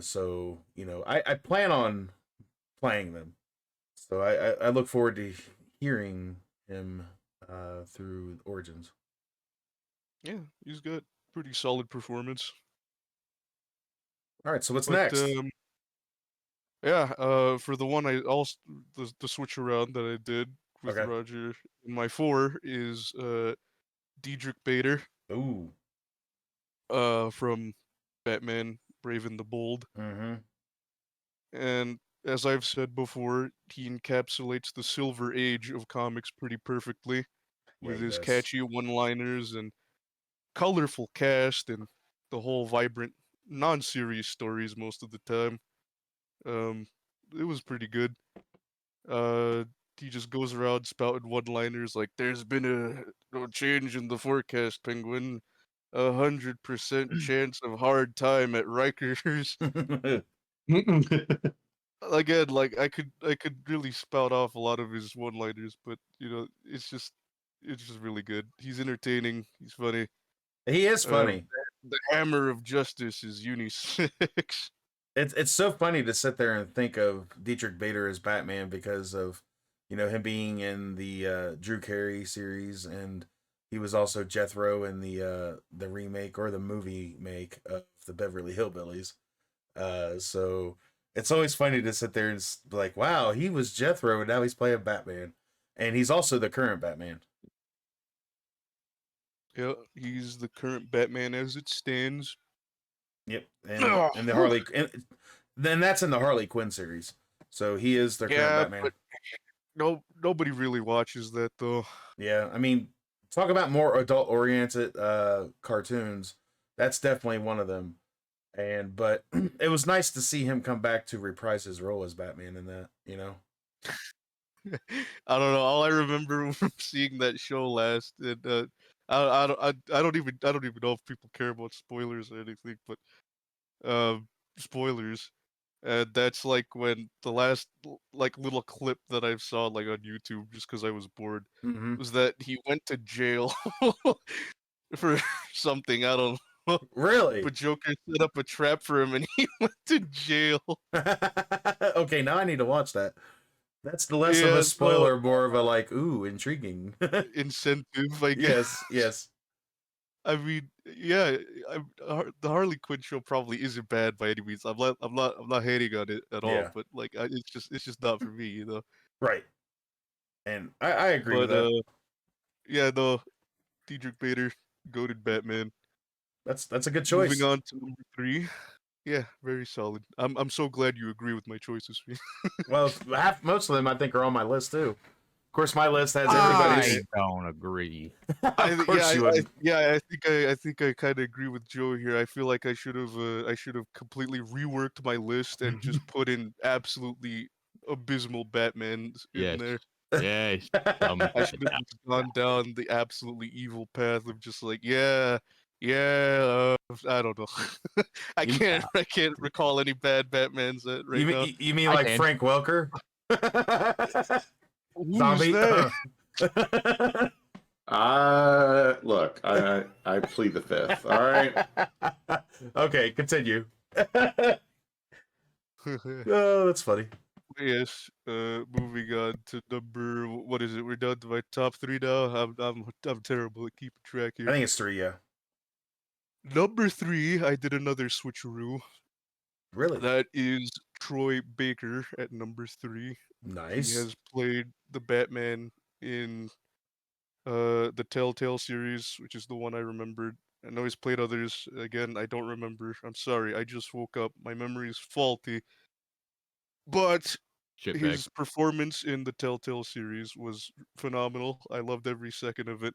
Speaker 1: So I plan on playing them. So I look forward to hearing him through Origins.
Speaker 2: Yeah, he's got pretty solid performance.
Speaker 1: All right, so what's
Speaker 2: But,
Speaker 1: next?
Speaker 2: yeah, for the one I also the switch around that I did with
Speaker 1: Okay.
Speaker 2: Roger in my 4 is Diedrich Bader
Speaker 1: Ooh.
Speaker 2: from Batman Brave and the Bold.
Speaker 1: Mm-hmm.
Speaker 2: And as I've said before, he encapsulates the Silver Age of comics pretty perfectly with
Speaker 1: he
Speaker 2: his
Speaker 1: does.
Speaker 2: catchy one-liners and colorful cast and the whole vibrant, non-serious stories most of the time. It was pretty good. He just goes around spouting one-liners like, "There's been no change in the forecast, Penguin. 100% chance of hard time at Rikers." Again, like I could really spout off a lot of his one-liners, but it's just really good. He's entertaining. He's funny.
Speaker 1: He is funny.
Speaker 2: The hammer of justice is unisex.
Speaker 1: It's so funny to sit there and think of Dietrich Bader as Batman because of him being in the Drew Carey series, and he was also Jethro in the remake or the movie make of the Beverly Hillbillies. So it's always funny to sit there and be like, wow, he was Jethro and now he's playing Batman, and he's also the current Batman.
Speaker 2: Yeah, he's the current Batman as it stands.
Speaker 1: Yep, and the Harley, and then that's in the Harley Quinn series. So he is the current Batman.
Speaker 2: But nobody really watches that though.
Speaker 1: Yeah, I mean, talk about more adult-oriented cartoons. That's definitely one of them. But it was nice to see him come back to reprise his role as Batman in that.
Speaker 2: I don't know. All I remember from seeing that show last, and I don't even know if people care about spoilers or anything, but spoilers. And that's like when the last like little clip that I saw like on YouTube, just because I was bored,
Speaker 1: Mm-hmm.
Speaker 2: was that he went to jail for something. I don't know.
Speaker 1: Really?
Speaker 2: But Joker set up a trap for him, and he went to jail.
Speaker 1: Okay, now I need to watch that. That's less of a spoiler, more of a like, ooh, intriguing
Speaker 2: incentive, I guess.
Speaker 1: Yes.
Speaker 2: I mean, yeah, the Harley Quinn show probably isn't bad by any means. I'm not hating on it at all, but like, it's just not for me,
Speaker 1: Right. And I agree with that.
Speaker 2: Yeah, no, Diedrich Bader, goated Batman.
Speaker 1: That's a good choice.
Speaker 2: Moving on to number 3. Yeah, very solid. I'm so glad you agree with my choices.
Speaker 1: Well, most of them I think are on my list too. Of course, my list has
Speaker 3: I
Speaker 1: everybody's.
Speaker 3: don't agree.
Speaker 1: Of course you wouldn't.
Speaker 2: I think I kind of agree with Joe here. I feel like I should have completely reworked my list and just put in absolutely abysmal Batmans in
Speaker 3: Yes.
Speaker 2: there.
Speaker 3: Yes.
Speaker 2: I should have just gone down the absolutely evil path of just like, yeah, I don't know. I can't recall any bad Batmans right now.
Speaker 1: You mean
Speaker 3: I
Speaker 1: like
Speaker 3: can.
Speaker 1: Frank Welker?
Speaker 2: Who's
Speaker 1: Zombie?
Speaker 2: that?
Speaker 4: Look, I plead the fifth. All right.
Speaker 1: Okay, continue. Oh, that's funny.
Speaker 2: Yes. Moving on to number. What is it? We're down to my top three now. I'm terrible at keeping track
Speaker 1: I
Speaker 2: here.
Speaker 1: think it's 3, yeah.
Speaker 2: Number three, I did another switcheroo.
Speaker 1: Really?
Speaker 2: That is Troy Baker at number 3.
Speaker 1: Nice.
Speaker 2: He has played the Batman in the Telltale series, which is the one I remembered. I know he's played others. Again, I don't remember. I'm sorry. I just woke up. My memory is faulty. But
Speaker 3: Shitbag.
Speaker 2: his performance in the Telltale series was phenomenal. I loved every second of it.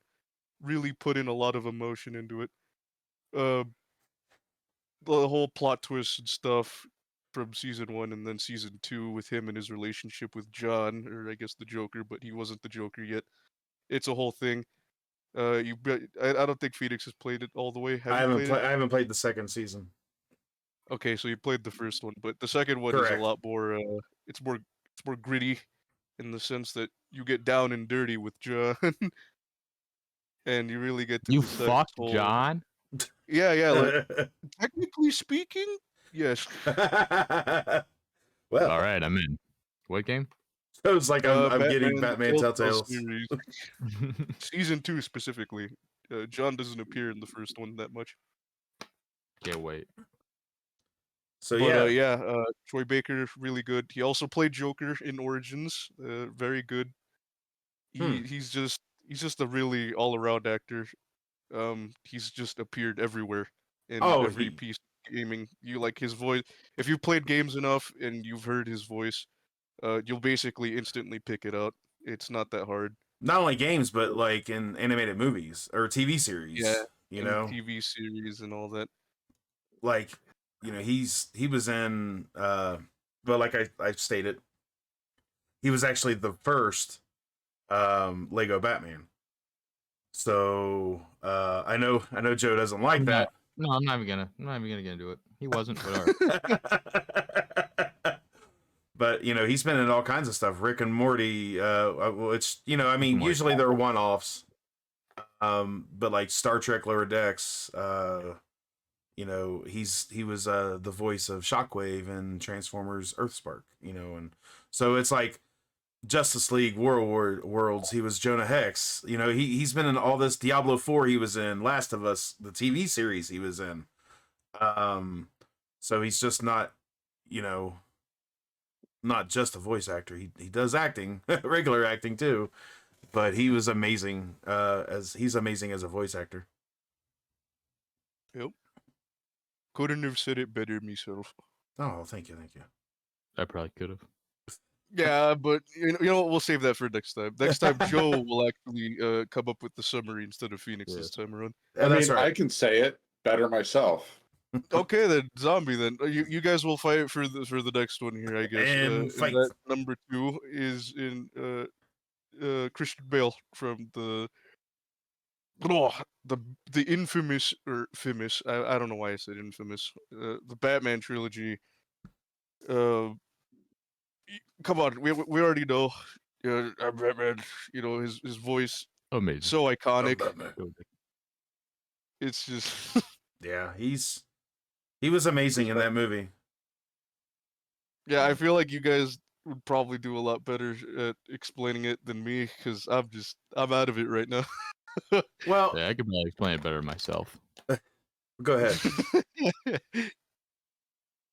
Speaker 2: Really put in a lot of emotion into it. The whole plot twist and stuff from season 1 and then season 2 with him and his relationship with John, or I guess the Joker, but he wasn't the Joker yet. It's a whole thing. I don't think Phoenix has played it all the way.
Speaker 1: I haven't played the second season.
Speaker 2: Okay, so you played the first one, but the second one
Speaker 1: Correct.
Speaker 2: is a lot more. It's more gritty, in the sense that you get down and dirty with John, and you really get to.
Speaker 3: You
Speaker 2: decide
Speaker 3: fucked
Speaker 2: whole...
Speaker 3: John?
Speaker 2: Yeah. Like, technically speaking, yes.
Speaker 1: Well,
Speaker 3: all right, I'm in. What game?
Speaker 1: So it's like I'm getting Batman Telltales.
Speaker 2: Series. Season 2 specifically. John doesn't appear in the first one that much.
Speaker 3: Can't wait.
Speaker 1: So
Speaker 2: Troy Baker, really good. He also played Joker in Origins. Very good. He's just a really all-around actor. He's just appeared everywhere in every piece of gaming. You like his voice. If you've played games enough and you've heard his voice, you'll basically instantly pick it out. It's not that hard.
Speaker 1: Not only games, but like in animated movies or TV series.
Speaker 2: Yeah,
Speaker 1: you know,
Speaker 2: TV series and all that.
Speaker 1: Like, you know, he was in well, like I stated, he was actually the first Lego Batman. So I know Joe doesn't like that.
Speaker 3: No, I'm not even gonna get into it. He wasn't, but
Speaker 1: But you know, he's been in all kinds of stuff. Rick and Morty, which, you know, I mean, usually they're one-offs. But like Star Trek Lower Decks, you know, he was the voice of Shockwave in Transformers Earthspark, you know, and so it's like Justice League Worlds, he was Jonah Hex. You know, he's been in all this. Diablo 4 he was in, Last of Us, the TV series he was in. So he's just not, you know, not just a voice actor. He does acting, regular acting too, but he was amazing he's amazing as a voice actor.
Speaker 2: Yep. Couldn't have said it better myself.
Speaker 1: Oh, thank you.
Speaker 3: I probably could have.
Speaker 2: Yeah, but you know what? We'll save that for next time. Next time, Joe will actually come up with the summary instead of Phoenix this time around.
Speaker 4: I mean, I can say it better myself.
Speaker 2: Okay, then Zombie. Then you guys will fight for the next one here, I guess.
Speaker 1: And fight.
Speaker 2: That number 2 is in Christian Bale from the infamous or famous. I don't know why I said infamous. The Batman trilogy. Come on, we already know. Batman. You know his voice.
Speaker 3: Amazing.
Speaker 2: So iconic. It's just.
Speaker 1: Yeah, he was amazing in that movie.
Speaker 2: Yeah, I feel like you guys would probably do a lot better at explaining it than me, because I'm out of it right now.
Speaker 1: Well,
Speaker 3: yeah, I could probably explain it better myself.
Speaker 1: Go ahead.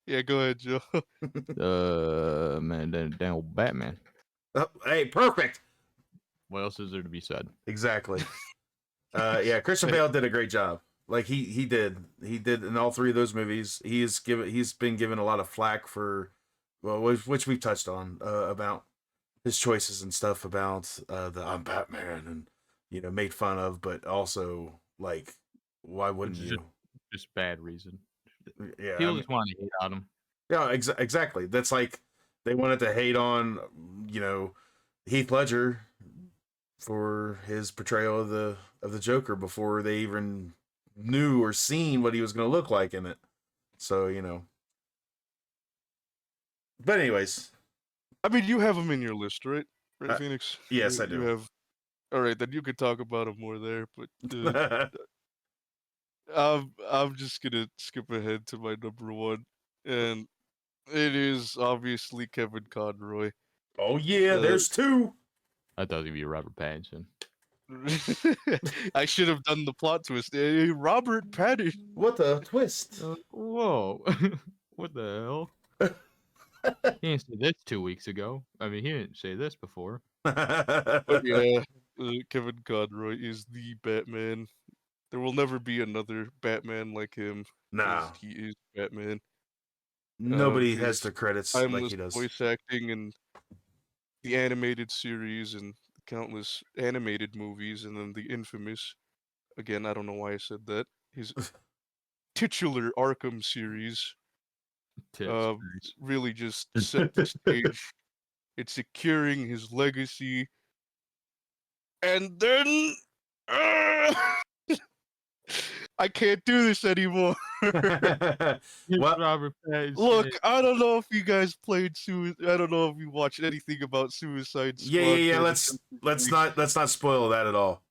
Speaker 2: Yeah, go ahead, Joe.
Speaker 3: Man, damn old Batman.
Speaker 1: Hey, perfect.
Speaker 3: What else is there to be said?
Speaker 1: Exactly. Yeah, Christian Bale did a great job. Like he did in all three of those movies. He's been given a lot of flack for, well, which we've touched on about his choices and stuff about the I'm Batman and made fun of, but also like why wouldn't
Speaker 3: Which is
Speaker 1: you?
Speaker 3: just bad reason.
Speaker 1: Yeah,
Speaker 3: People just want to hate on him.
Speaker 1: yeah, exactly. That's like they wanted to hate on Heath Ledger for his portrayal of the Joker before they even knew or seen what he was going to look like in it. So, But anyways,
Speaker 2: I mean, you have him in your list, right? Right, Phoenix?
Speaker 1: yes, I
Speaker 2: You
Speaker 1: do.
Speaker 2: have. All right, then you could talk about him more there. But I'm just gonna skip ahead to my number one, and it is obviously Kevin Conroy.
Speaker 1: Oh yeah, there's two.
Speaker 3: I thought it'd be Robert Pattinson.
Speaker 2: I should have done the plot twist. Robert Pattinson.
Speaker 1: What the twist?
Speaker 3: Whoa. What the hell? He didn't say this 2 weeks ago. I mean, he didn't say this before.
Speaker 2: But yeah, Kevin Conroy is the Batman. There will never be another Batman like him.
Speaker 1: Nah,
Speaker 2: He is Batman.
Speaker 1: nobody has
Speaker 2: His
Speaker 1: the credits like
Speaker 2: timeless
Speaker 1: he does.
Speaker 2: voice acting and the animated series and countless animated movies, and then the infamous. Again, I don't know why I said that. His titular Arkham series really just set the stage. It's securing his legacy. And then I can't do this anymore.
Speaker 1: Well,
Speaker 3: Robert Pattinson.
Speaker 2: Look, I don't know if you guys played I don't know if you watched anything about Suicide Squad.
Speaker 1: yeah. Let's not spoil that at all.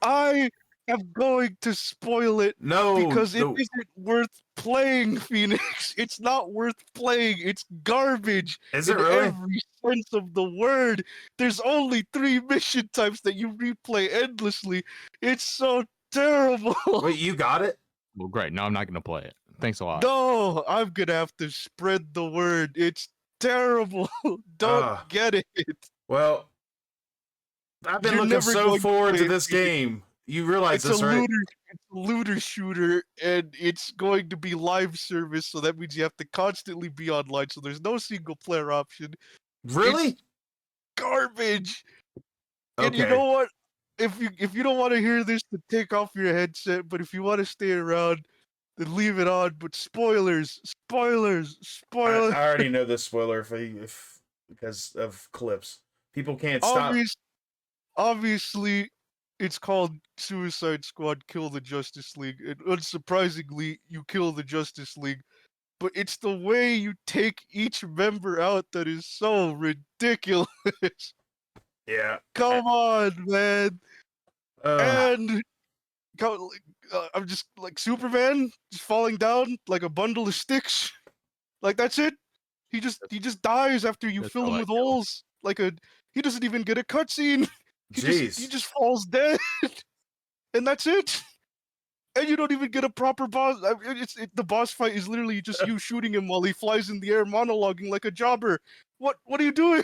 Speaker 2: I am going to spoil it
Speaker 1: No,
Speaker 2: because it
Speaker 1: no.
Speaker 2: isn't worth playing, Phoenix. It's not worth playing. It's garbage.
Speaker 1: Is it
Speaker 2: in
Speaker 1: really?
Speaker 2: every sense of the word. There's only 3 mission types that you replay endlessly. It's so terrible.
Speaker 1: Wait, you got it?
Speaker 3: Well, great. No, I'm not going to play it. Thanks a lot.
Speaker 2: No, I'm gonna have to spread the word. It's terrible. Don't get it.
Speaker 1: Well, I've been
Speaker 2: You're
Speaker 1: looking
Speaker 2: never
Speaker 1: so
Speaker 2: going to
Speaker 1: forward
Speaker 2: play
Speaker 1: to
Speaker 2: it,
Speaker 1: this
Speaker 2: Phoenix.
Speaker 1: game. You realize
Speaker 2: It's
Speaker 1: this, right?
Speaker 2: it's a looter shooter, and it's going to be live service, so that means you have to constantly be online, so there's no single player option.
Speaker 1: Really?
Speaker 2: It's garbage. And
Speaker 1: Okay.
Speaker 2: you know what? If you don't want to hear this, then take off your headset. But if you want to stay around, then leave it on. But spoilers.
Speaker 1: I already know this spoiler if because of clips. People can't stop.
Speaker 2: Obviously, it's called Suicide Squad Kill the Justice League, and unsurprisingly, you kill the Justice League. But it's the way you take each member out that is so ridiculous.
Speaker 1: Yeah.
Speaker 2: Come on, man. And I'm just like Superman, just falling down like a bundle of sticks. Like that's it. He just dies after you
Speaker 3: That's
Speaker 2: fill
Speaker 3: how
Speaker 2: him
Speaker 3: I
Speaker 2: with
Speaker 3: feel.
Speaker 2: holes. He doesn't even get a cutscene. He
Speaker 1: Jeez.
Speaker 2: just falls dead, and that's it. And you don't even get a proper boss. The boss fight is literally just you shooting him while he flies in the air, monologuing like a jobber. What are you doing?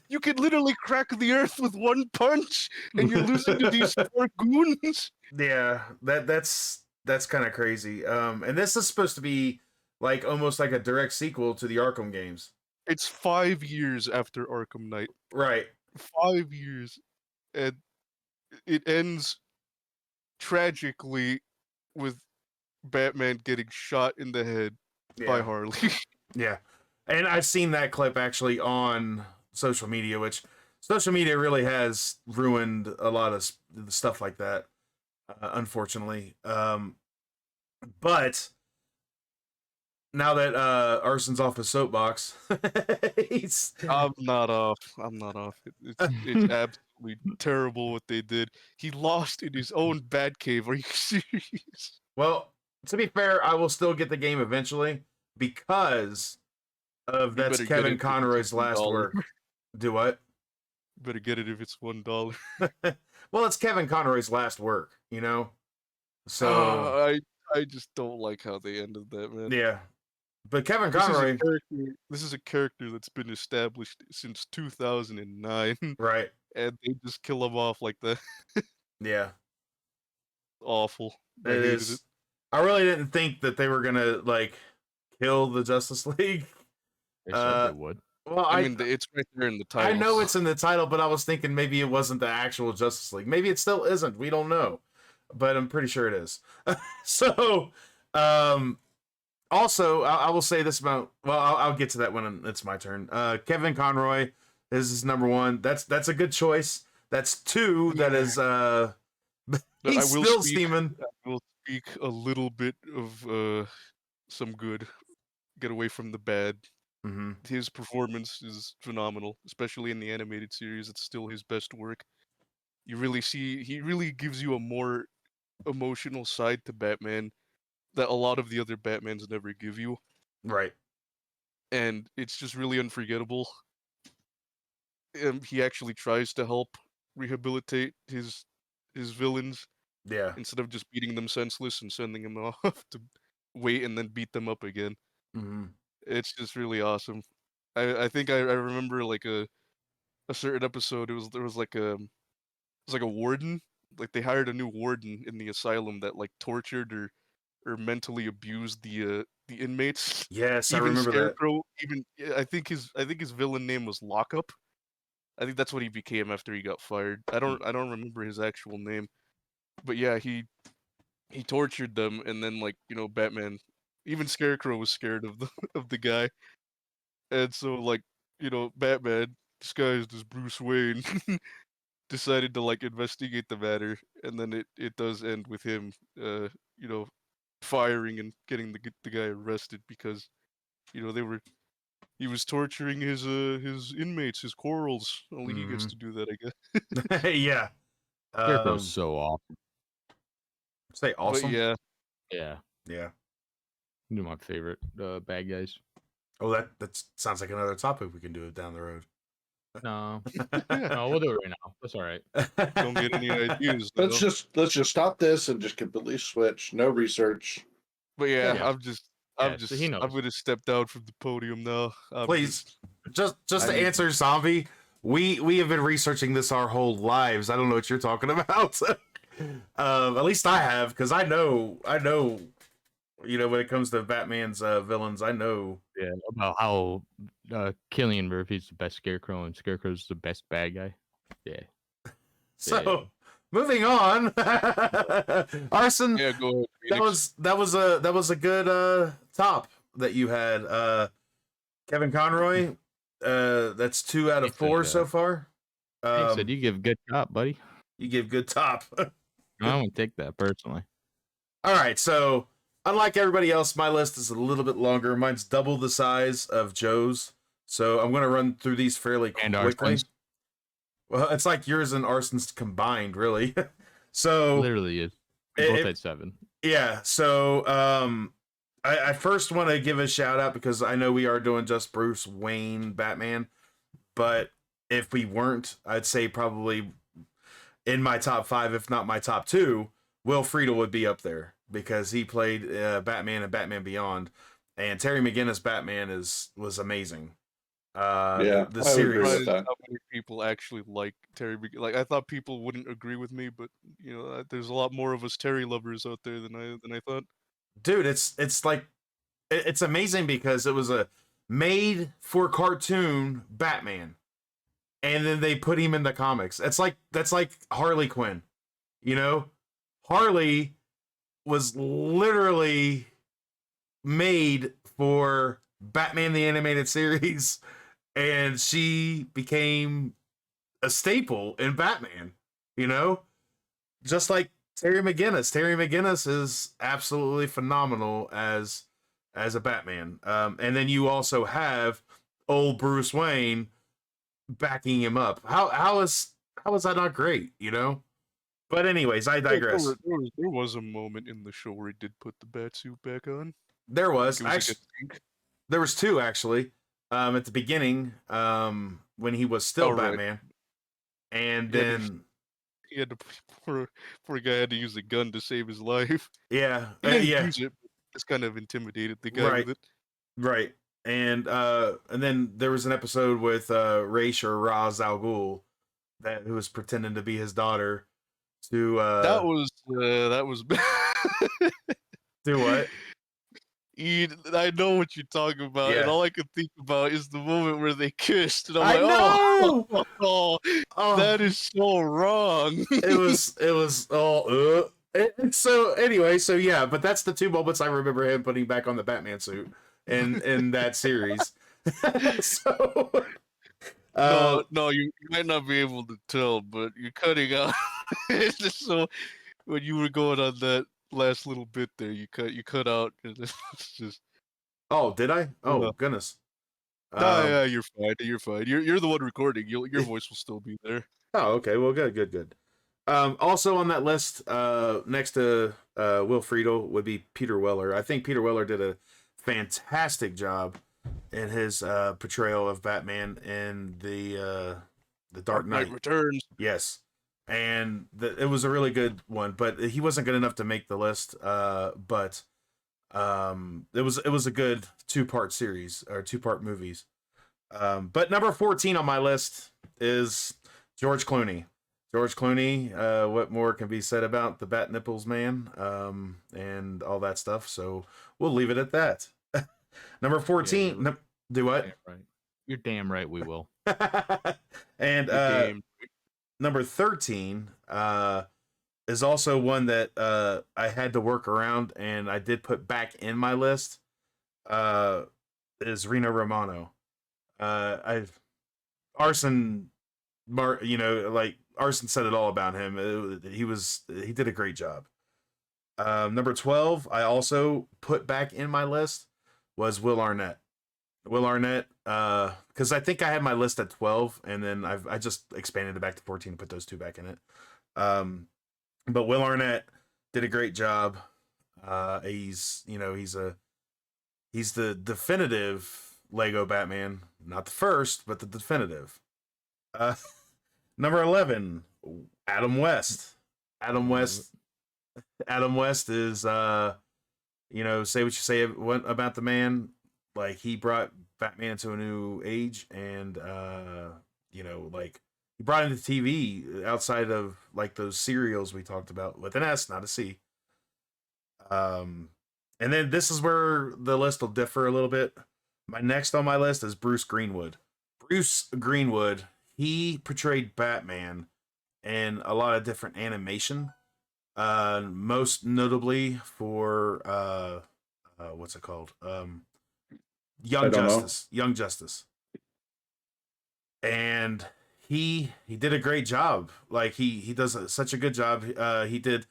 Speaker 2: You can literally crack the earth with one punch, and you're losing to these 4 goons.
Speaker 1: Yeah, that's kind of crazy. And this is supposed to be like almost like a direct sequel to the Arkham games.
Speaker 2: It's 5 years after Arkham Knight.
Speaker 1: Right.
Speaker 2: 5 years, and it ends tragically with Batman getting shot in the head by Harley.
Speaker 1: Yeah. And I've seen that clip actually on social media, which social media really has ruined a lot of stuff like that, unfortunately. But now that Arson's off his soapbox,
Speaker 2: I'm not off. It's absolutely terrible what they did. He lost in his own Batcave. Are you serious?
Speaker 1: Well, to be fair, I will still get the game eventually because of that's
Speaker 2: better get
Speaker 1: Kevin
Speaker 2: it if it's
Speaker 1: Conroy's last
Speaker 2: $1.
Speaker 1: work. Do what?
Speaker 2: Better get it if it's $1.
Speaker 1: Well, it's Kevin Conroy's last work, So
Speaker 2: I just don't like how they ended that, man.
Speaker 1: yeah, but Kevin
Speaker 2: This
Speaker 1: Conroy,
Speaker 2: is a character that's been established since 2009,
Speaker 1: right?
Speaker 2: and they just kill him off like that.
Speaker 1: Yeah.
Speaker 2: Awful. I
Speaker 1: It
Speaker 2: hated
Speaker 1: is.
Speaker 2: it.
Speaker 1: I really didn't think that they were gonna like kill the Justice League.
Speaker 3: They said they would.
Speaker 1: Well,
Speaker 2: I mean, it's right there in the
Speaker 1: I
Speaker 2: title.
Speaker 1: know it's in the title, but I was thinking maybe it wasn't the actual Justice League. Maybe it still isn't. We don't know, but I'm pretty sure it is. So, also, I will say this about. Well, I'll get to that when it's my turn. Kevin Conroy is number one. That's a good choice. That's two. That is
Speaker 2: But
Speaker 1: he's
Speaker 2: I will
Speaker 1: still
Speaker 2: speak-
Speaker 1: steaming.
Speaker 2: I will speak a little bit of some good. Get away from the bad.
Speaker 1: Mm-hmm.
Speaker 2: His performance is phenomenal, especially in the animated series. It's still his best work. You really see he really gives you a more emotional side to Batman that a lot of the other Batmans never give you,
Speaker 1: Right.
Speaker 2: and it's just really unforgettable. He actually tries to help rehabilitate his villains
Speaker 1: Yeah.
Speaker 2: instead of just beating them senseless and sending them off to wait and then beat them up again.
Speaker 1: Mm-hmm.
Speaker 2: It's just really awesome. I think I remember like a certain episode. There was like a warden. Like they hired a new warden in the asylum that like tortured or mentally abused the inmates.
Speaker 1: Yes, I
Speaker 2: Even
Speaker 1: remember that.
Speaker 2: Scarecrow. Even I think his villain name was Lockup. I think that's what he became after he got fired. I don't remember his actual name, but yeah, he tortured them, and then like Batman, even Scarecrow was scared of the of the guy, and so like Batman disguised as Bruce Wayne decided to like investigate the matter, and then it does end with him, firing and getting the guy arrested because he was torturing his inmates, his corals. Only he gets to do that, I guess.
Speaker 1: Yeah.
Speaker 3: Scarecrow's so awesome.
Speaker 1: Say awesome.
Speaker 2: But yeah,
Speaker 3: Yeah,
Speaker 1: Yeah.
Speaker 3: they're my favorite bad guys.
Speaker 1: Oh, that sounds like another topic we can do down the road.
Speaker 3: No, no, we'll do it right now. That's all right.
Speaker 2: don't get any ideas.
Speaker 4: Let's
Speaker 2: though.
Speaker 4: just stop this and just completely switch. No research.
Speaker 2: But yeah,
Speaker 3: Yeah.
Speaker 2: I'm
Speaker 3: so he knows.
Speaker 2: I'm gonna step down from the podium now.
Speaker 1: Please. Just
Speaker 2: I
Speaker 1: to
Speaker 2: need-
Speaker 1: answer Zombie, we have been researching this our whole lives. I don't know what you're talking about. At least I have, because I know. When it comes to Batman's villains, I know.
Speaker 3: Yeah, about how Cillian Murphy's the best Scarecrow and Scarecrow's the best bad guy. Yeah.
Speaker 1: So, moving on. Arson,
Speaker 2: Yeah, go ahead. Phoenix.
Speaker 1: that was a good top that you had. Kevin Conroy, that's 2 out of
Speaker 3: Thanks,
Speaker 1: 4
Speaker 3: Joe.
Speaker 1: so far.
Speaker 3: He said you give good top, buddy.
Speaker 1: You give good top.
Speaker 3: I won't take that personally.
Speaker 1: All right, so unlike everybody else, my list is a little bit longer. Mine's double the size of Joe's, so I'm going to run through these fairly
Speaker 3: And
Speaker 1: quickly.
Speaker 3: Arson's.
Speaker 1: Well, it's like yours and Arson's combined, really. So
Speaker 3: Literally is. We both had 7.
Speaker 1: yeah, so I first want to give a shout out because I know we are doing just Bruce Wayne Batman, but if we weren't, I'd say probably in my top 5, if not my top 2, Will Friedle would be up there because he played Batman and Batman Beyond, and Terry McGinnis Batman was amazing.
Speaker 4: Yeah,
Speaker 1: the
Speaker 4: I would agree
Speaker 1: series.
Speaker 4: with
Speaker 2: Surprised
Speaker 4: that.
Speaker 2: how many people actually like Terry. Like I thought people wouldn't agree with me, but there's a lot more of us Terry lovers out there than I thought.
Speaker 1: Dude, it's like it's amazing because it was a made for cartoon Batman, and then they put him in the comics. That's like Harley Quinn, Harley was literally made for Batman the Animated Series, and she became a staple in Batman, just like Terry McGinnis. Terry McGinnis is absolutely phenomenal as a Batman. And then you also have old Bruce Wayne backing him up. How is that not great, But anyways, I digress.
Speaker 2: There was a moment in the show where he did put the batsuit back on.
Speaker 1: There was
Speaker 2: It was like a
Speaker 1: actually
Speaker 2: sync.
Speaker 1: there was 2 actually. At the beginning, when he was still
Speaker 2: Oh, right.
Speaker 1: Batman, and
Speaker 2: Yeah,
Speaker 1: then
Speaker 2: He had to poor guy had to use a gun to save his life.
Speaker 1: yeah,
Speaker 2: He didn't
Speaker 1: yeah,
Speaker 2: use it. But just kind of intimidated the guy
Speaker 1: Right.
Speaker 2: with it.
Speaker 1: right. And then there was an episode with Raish or Ra's al Ghul who was pretending to be his daughter to
Speaker 2: That was
Speaker 1: Do what?
Speaker 2: I know what you're talking about, and
Speaker 1: Yeah.
Speaker 2: all I could think about is the moment where they kissed, and I'm
Speaker 1: I
Speaker 2: like,
Speaker 1: know!
Speaker 2: oh,
Speaker 1: Oh,
Speaker 2: that is so wrong.
Speaker 1: it was all and so anyway, so yeah, but that's the two moments I remember him putting back on the Batman suit in that series. So
Speaker 2: No, you might not be able to tell, but you're cutting out. It's just so when you were going on that last little bit there, you cut out. And it's just
Speaker 1: oh, did I? Oh goodness.
Speaker 2: yeah, you're fine. You're fine. You're the one recording. Your voice will still be there.
Speaker 1: Oh, okay. Well, good. Also on that list, next to Will Friedle would be Peter Weller. I think Peter Weller did a fantastic job in his portrayal of Batman in the Dark Knight
Speaker 2: Returns.
Speaker 1: Yes, and it was a really good one, but he wasn't good enough to make the list. But it was a good 2-part series or 2-part movies. But number 14 on my list is George Clooney. George Clooney, what more can be said about the Bat Nipples Man and all that stuff? So we'll leave it at that. Number 14,
Speaker 3: Yeah,
Speaker 1: do what?
Speaker 3: Damn right. You're damn right we will.
Speaker 1: And number 13 is also one that I had to work around and I did put back in my list. Is Reno Romano. Arson, like Arson said it all about him. He did a great job. Number 12, I also put back in my list was Will Arnett. Will Arnett, because I think I had my list at 12, and then I just expanded it back to 14 and put those two back in it. But Will Arnett did a great job. He's the definitive Lego Batman, not the first, but the definitive. Number 11, Adam West. Adam West is say what you say about the man. Like, he brought Batman to a new age, and like, he brought into TV outside of like those serials we talked about with an S, not a C. And then this is where the list will differ a little bit. My next on my list is Bruce Greenwood. Bruce Greenwood, he portrayed Batman in a lot of different animation. Most notably for what's it called? Young Justice. And he did a great job. Like, he does such a good job. He did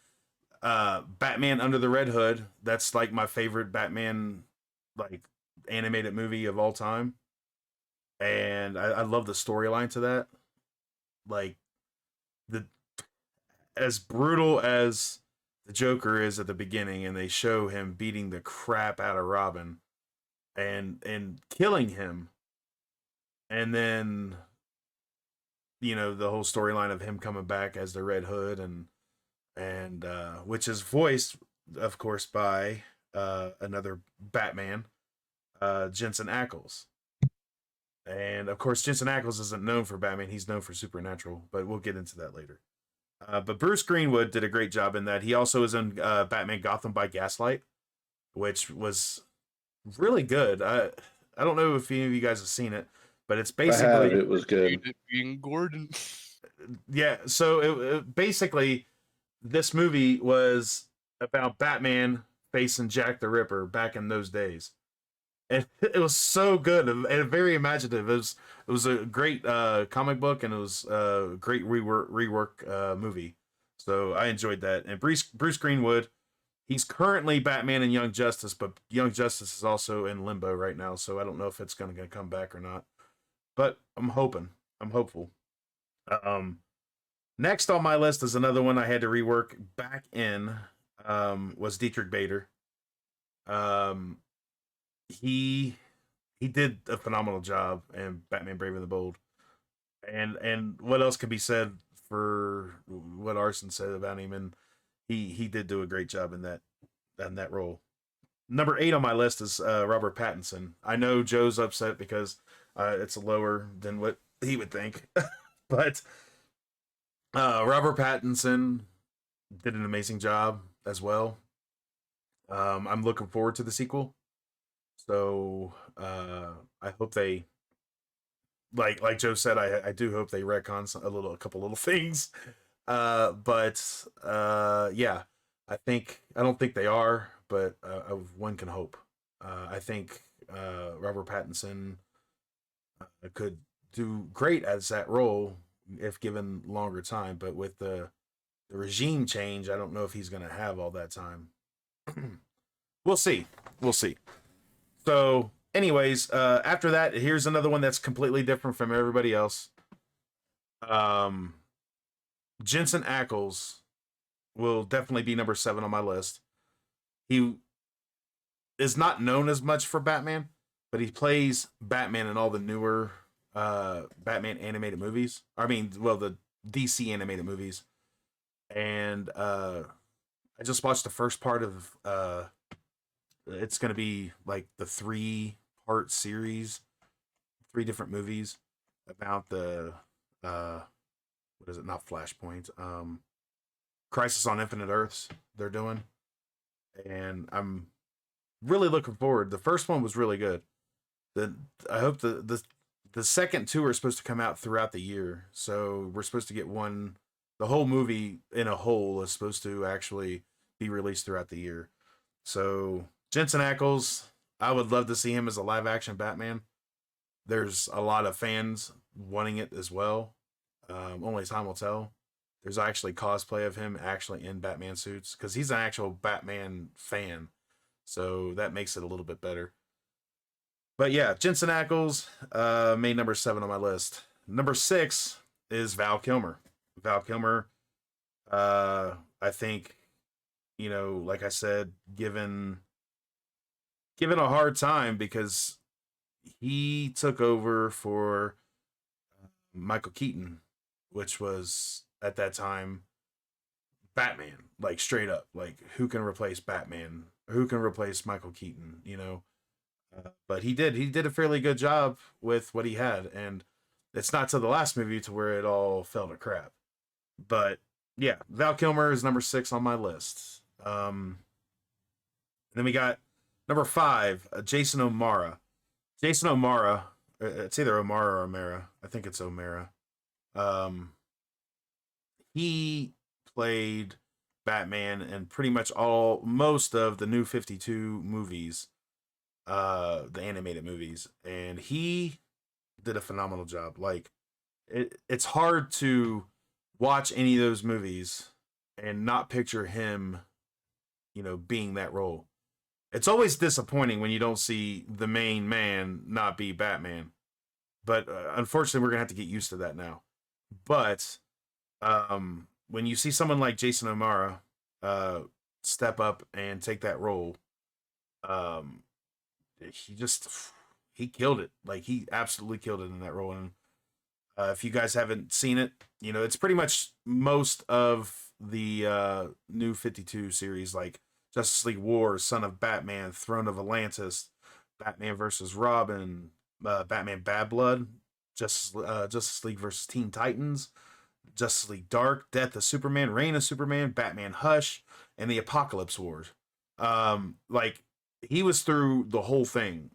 Speaker 1: Batman Under the Red Hood. That's like my favorite Batman like animated movie of all time. And I love the storyline to that. Like, as brutal as the Joker is at the beginning, and they show him beating the crap out of Robin and killing him, and then the whole storyline of him coming back as the Red Hood, and which is voiced, of course, by another Batman, Jensen Ackles. And of course, Jensen Ackles isn't known for Batman; he's known for Supernatural. But we'll get into that later. But Bruce Greenwood did a great job in that. He also is in Batman Gotham by Gaslight, which was really good. I don't know if any of you guys have seen it, but it's basically
Speaker 4: it was good.
Speaker 2: Being Gordon.
Speaker 1: Yeah, so it basically, this movie was about Batman facing Jack the Ripper back in those days. And it was so good and very imaginative. It was a great comic book, and it was a great rework movie. So I enjoyed that. And Bruce Greenwood, he's currently Batman and Young Justice, but Young Justice is also in limbo right now. So I don't know if it's going to come back or not. But I'm hopeful. Next on my list is another one I had to rework back in. Was Dietrich Bader. He did a phenomenal job in Batman Brave and the Bold. And what else could be said for what Arson said about him? And he did do a great job in that role. Number 8 on my list is Robert Pattinson. I know Joe's upset because it's lower than what he would think. But Robert Pattinson did an amazing job as well. I'm looking forward to the sequel. So I hope they like Joe said, I do hope they retcon a couple little things. But yeah, I don't think they are, but one can hope. I think Robert Pattinson could do great as that role if given longer time, but with the regime change, I don't know if he's going to have all that time. We'll see. We'll see. So, anyways, after that, here's another one that's completely different from everybody else. Jensen Ackles will definitely be number 7 on my list. He is not known as much for Batman, but he plays Batman in all the newer Batman animated movies. I mean, well, the DC animated movies. And I just watched the first part of it's going to be like the 3-part series, 3 different movies about the what is it? Not Flashpoint. Crisis on Infinite Earths they're doing. And I'm really looking forward. The first one was really good. I hope the second 2 are supposed to come out throughout the year. So we're supposed to get one. The whole movie in a whole is supposed to actually be released throughout the year. So Jensen Ackles, I would love to see him as a live action Batman. There's a lot of fans wanting it as well. Only time will tell. There's actually cosplay of him actually in Batman suits because he's an actual Batman fan. So that makes it a little bit better. But yeah, Jensen Ackles made number 7 on my list. Number 6 is Val Kilmer. Val Kilmer, I think, like I said, given a hard time because he took over for Michael Keaton, which was at that time Batman, like straight up, like who can replace Batman? Who can replace Michael Keaton? But he did a fairly good job with what he had, and it's not to the last movie to where it all fell to crap. But yeah, Val Kilmer is number 6 on my list. Then we got number 5, Jason O'Mara. Jason O'Mara, it's either O'Mara or O'Mara. I think it's O'Mara. He played Batman in pretty much most of the New 52 movies, the animated movies, and he did a phenomenal job. Like it's hard to watch any of those movies and not picture him, being that role. It's always disappointing when you don't see the main man not be Batman. But unfortunately, we're going to have to get used to that now. But when you see someone like Jason O'Mara step up and take that role, he killed it. Like, he absolutely killed it in that role. And if you guys haven't seen it, it's pretty much most of the New 52 series, like Justice League War, Son of Batman, Throne of Atlantis, Batman versus Robin, Batman Bad Blood, Justice League versus Teen Titans, Justice League Dark, Death of Superman, Reign of Superman, Batman Hush, and the Apocalypse Wars. Like, he was through the whole thing,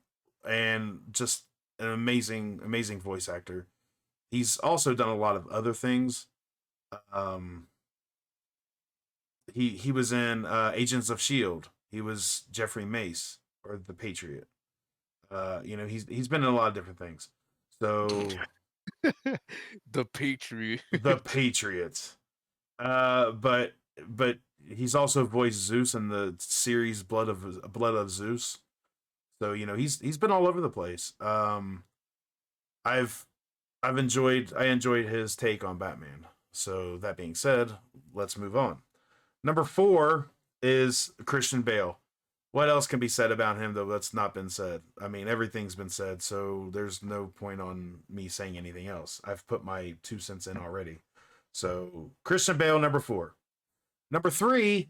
Speaker 1: and just an amazing, amazing voice actor. He's also done a lot of other things. He was in Agents of S.H.I.E.L.D. He was Jeffrey Mace, or the Patriot. He's been in a lot of different things. So
Speaker 2: The Patriot.
Speaker 1: the Patriots. But he's also voiced Zeus in the series Blood of Zeus. So he's been all over the place. I enjoyed his take on Batman. So that being said, let's move on. Number 4 is Christian Bale. What else can be said about him, though, that's not been said? I mean, everything's been said, so there's no point on me saying anything else. I've put my 2 cents in already. So, Christian Bale, number 4. Number 3,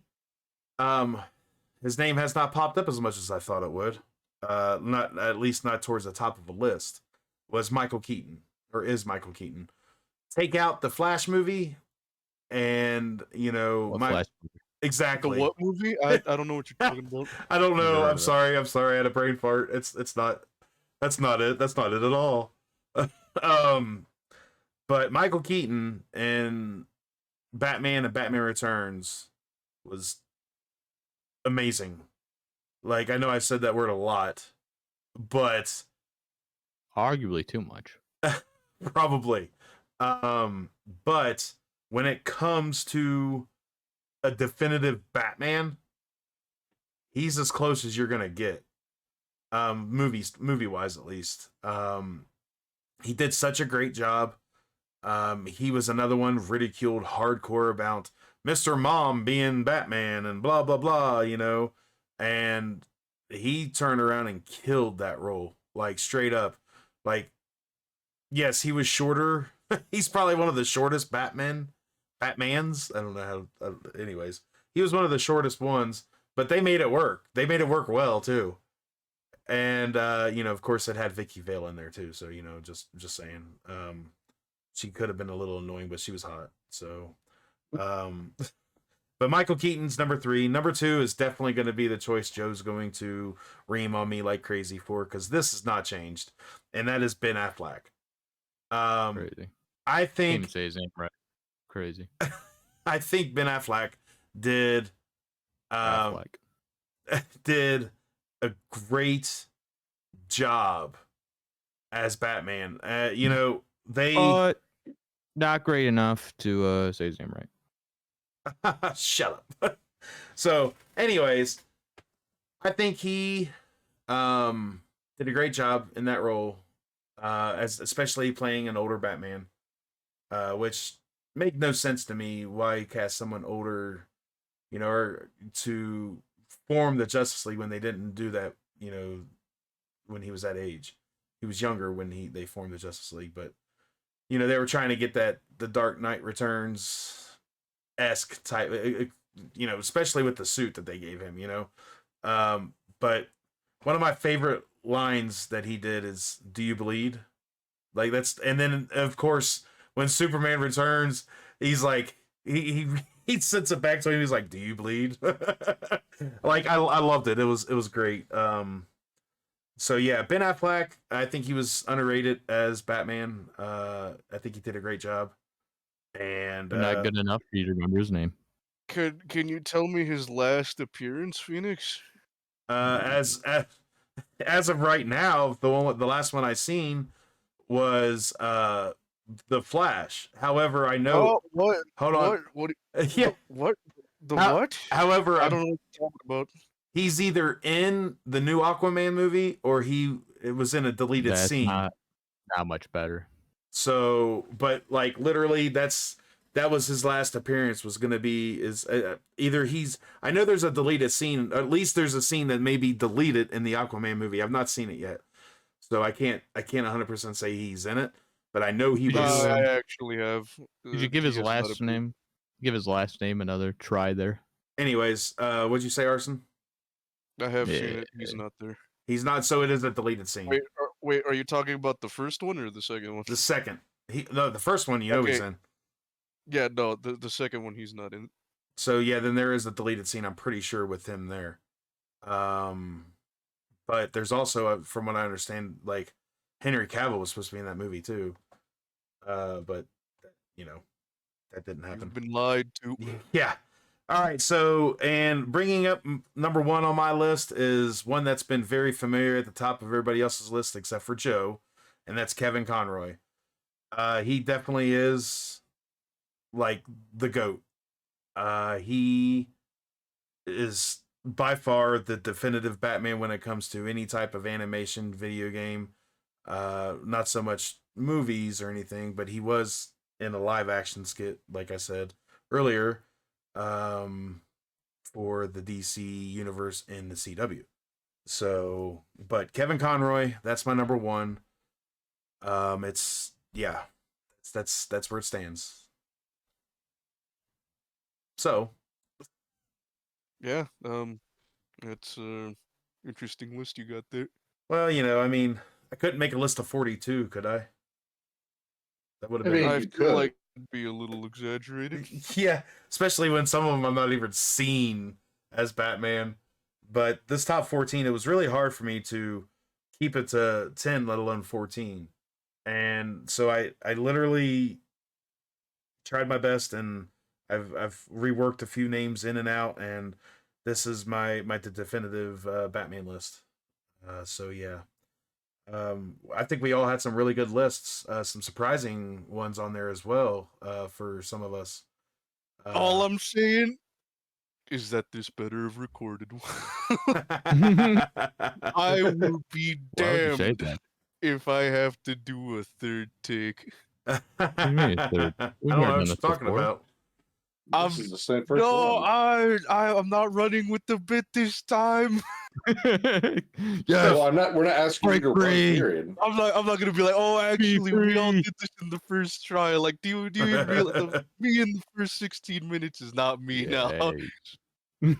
Speaker 1: his name has not popped up as much as I thought it would. Not at least not towards the top of a list. Was Michael Keaton, or is Michael Keaton. Take out the Flash movie, and
Speaker 3: Flash movie?
Speaker 1: Exactly.
Speaker 2: The what movie? I don't know what you're talking about.
Speaker 1: I don't know.
Speaker 3: Never heard
Speaker 1: I'm
Speaker 3: of it.
Speaker 1: sorry. I'm sorry. I had a brain fart. It's not. That's not it. That's not it at all. But Michael Keaton in Batman and Batman Returns was amazing. Like, I know I said that word a lot, but
Speaker 3: Arguably too much.
Speaker 1: probably. But when it comes to a definitive Batman, he's as close as you're gonna get. Movie wise at least. He did such a great job. He was another one ridiculed hardcore about Mr. Mom being Batman and blah blah blah, you know. And he turned around and killed that role, like straight up. Like, yes, he was shorter. He's probably one of the shortest Batmans. I don't know how. Anyways, he was one of the shortest ones, but they made it work. They made it work well too. And you know, of course, it had Vicky Vale in there too. So you know, just saying, she could have been a little annoying, but she was hot. So, but Michael Keaton's number 3. Number 2 is definitely going to be the choice Joe's going to ream on me like crazy for, because this has not changed, and that is Ben Affleck.
Speaker 3: Crazy.
Speaker 1: I
Speaker 3: Can't even
Speaker 1: think
Speaker 3: say his name right. Crazy.
Speaker 1: I think Ben Affleck did
Speaker 3: Affleck.
Speaker 1: did a great job as Batman. You know, they
Speaker 3: But not great enough to say his name right.
Speaker 1: shut up. So, anyways, I think he did a great job in that role, as especially playing an older Batman, which made no sense to me. Why cast someone older, you know, or to form the Justice League when they didn't do that, you know, when he was that age. He was younger when they formed the Justice League, but you know, they were trying to get that the Dark Knight Returns-esque type, you know, especially with the suit that they gave him, you know. But one of my favorite lines that he did is, "Do you bleed?" Like, that's, and then of course when Superman returns, he's like, he sends it back to him. He's like, "Do you bleed?" Like, I loved it. It was great. So yeah, Ben Affleck, I think he was underrated as Batman. I think he did a great job. And
Speaker 3: But not good enough for you to remember his name.
Speaker 2: Can you tell me his last appearance, Phoenix?
Speaker 1: as of right now, the last one I seen was The Flash. However, I know.
Speaker 2: Oh, what?
Speaker 1: Hold on.
Speaker 2: What?
Speaker 1: Yeah.
Speaker 2: What? The
Speaker 1: How-
Speaker 2: what?
Speaker 1: However,
Speaker 2: I don't know what you're talking about.
Speaker 1: he's either in the new Aquaman movie or it was in a deleted
Speaker 3: That's
Speaker 1: scene.
Speaker 3: not much better.
Speaker 1: So, but like literally, that was his last appearance. Was going to be either I know there's a deleted scene. At least there's a scene that may be deleted in the Aquaman movie. I've not seen it yet, so I can't 100% say he's in it. But I know he was.
Speaker 2: I actually have.
Speaker 3: Did you give his last name? Give his last name another try there.
Speaker 1: Anyways, what'd you say, Arson?
Speaker 2: I have
Speaker 3: Yeah.
Speaker 2: seen it. He's not there.
Speaker 1: He's not. So it is a deleted scene.
Speaker 2: Wait, are you talking about the first one or the second one?
Speaker 1: The second. No, the first one. You know he's
Speaker 2: Okay.
Speaker 1: in.
Speaker 2: Yeah, no, the second one he's not in.
Speaker 1: So yeah, then there is a deleted scene. I'm pretty sure with him there. But there's also, from what I understand, like Henry Cavill was supposed to be in that movie too. But you know, that didn't happen.
Speaker 2: You've been lied to.
Speaker 1: Yeah. All right. So, and bringing up number 1 on my list is one that's been very familiar at the top of everybody else's list except for Joe, and that's Kevin Conroy. He definitely is like the GOAT. He is by far the definitive Batman when it comes to any type of animation, video game. Not so much movies or anything, but he was in a live action skit, like I said earlier, for the DC universe in the CW. So, but Kevin Conroy, that's my number 1. It's that's where it stands. So,
Speaker 2: Yeah, it's interesting list you got there.
Speaker 1: well, you know, I mean, I couldn't make a list of 42, could I? That would have
Speaker 4: I
Speaker 1: been.
Speaker 4: mean,
Speaker 2: I
Speaker 4: you
Speaker 2: feel
Speaker 4: could.
Speaker 2: like be a little exaggerated.
Speaker 1: Yeah, especially when some of them I'm not even seen as Batman. But this top 14, it was really hard for me to keep it to 10, let alone 14. And so I literally tried my best, and I've reworked a few names in and out, and this is my definitive Batman list. So yeah. I think we all had some really good lists, some surprising ones on there as well, for some of us.
Speaker 2: All I'm saying is that this better have recorded one. I will be
Speaker 3: Why would you say
Speaker 2: damned
Speaker 3: that?
Speaker 2: if I have to do a third take.
Speaker 1: I
Speaker 3: you mean a third?
Speaker 1: don't
Speaker 3: We've
Speaker 1: know
Speaker 3: never
Speaker 1: what
Speaker 3: done
Speaker 1: you're
Speaker 3: this
Speaker 1: talking
Speaker 3: before.
Speaker 1: about.
Speaker 4: This is the same first
Speaker 2: No,
Speaker 4: one.
Speaker 2: I'm not running with the bit this time.
Speaker 3: Yes.
Speaker 4: Well, we're not asking you to run,
Speaker 3: Break free.
Speaker 4: period.
Speaker 2: I'm not gonna be like, oh, actually, we all
Speaker 3: free.
Speaker 2: did this in the first try. Like, do you even realize me in the first 16 minutes is not me now?
Speaker 3: Yes.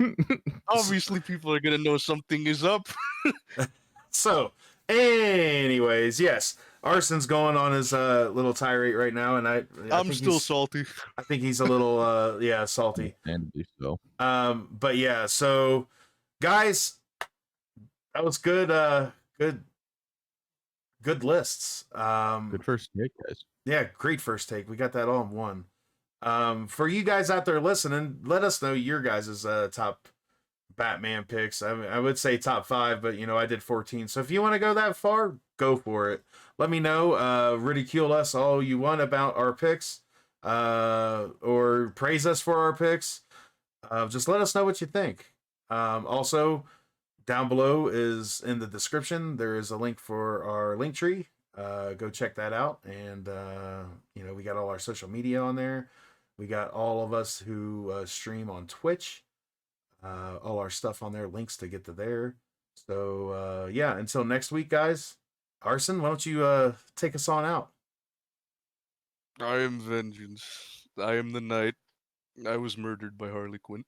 Speaker 2: Obviously, people are gonna know something is up.
Speaker 1: So, anyways, yes, Arson's going on his little tirade right now, and I
Speaker 2: I'm
Speaker 1: think
Speaker 2: still salty.
Speaker 1: I think he's a little yeah, salty.
Speaker 3: Understandably so.
Speaker 1: But yeah, so guys, that was good good lists.
Speaker 3: Good first take, guys.
Speaker 1: Yeah, great first take. We got that all in one. For you guys out there listening, let us know your guys' top Batman picks. I would say top 5, but I did 14. So if you want to go that far, go for it. Let me know. Ridicule us all you want about our picks, or praise us for our picks. Just let us know what you think. Also, down below is in the description. There is a link for our link tree. Go check that out. And we got all our social media on there. We got all of us who stream on Twitch. All our stuff on there, links to get to there. So yeah, until next week, guys. Arson, why don't you take us on out?
Speaker 2: I am vengeance. I am the knight. I was murdered by Harley Quinn.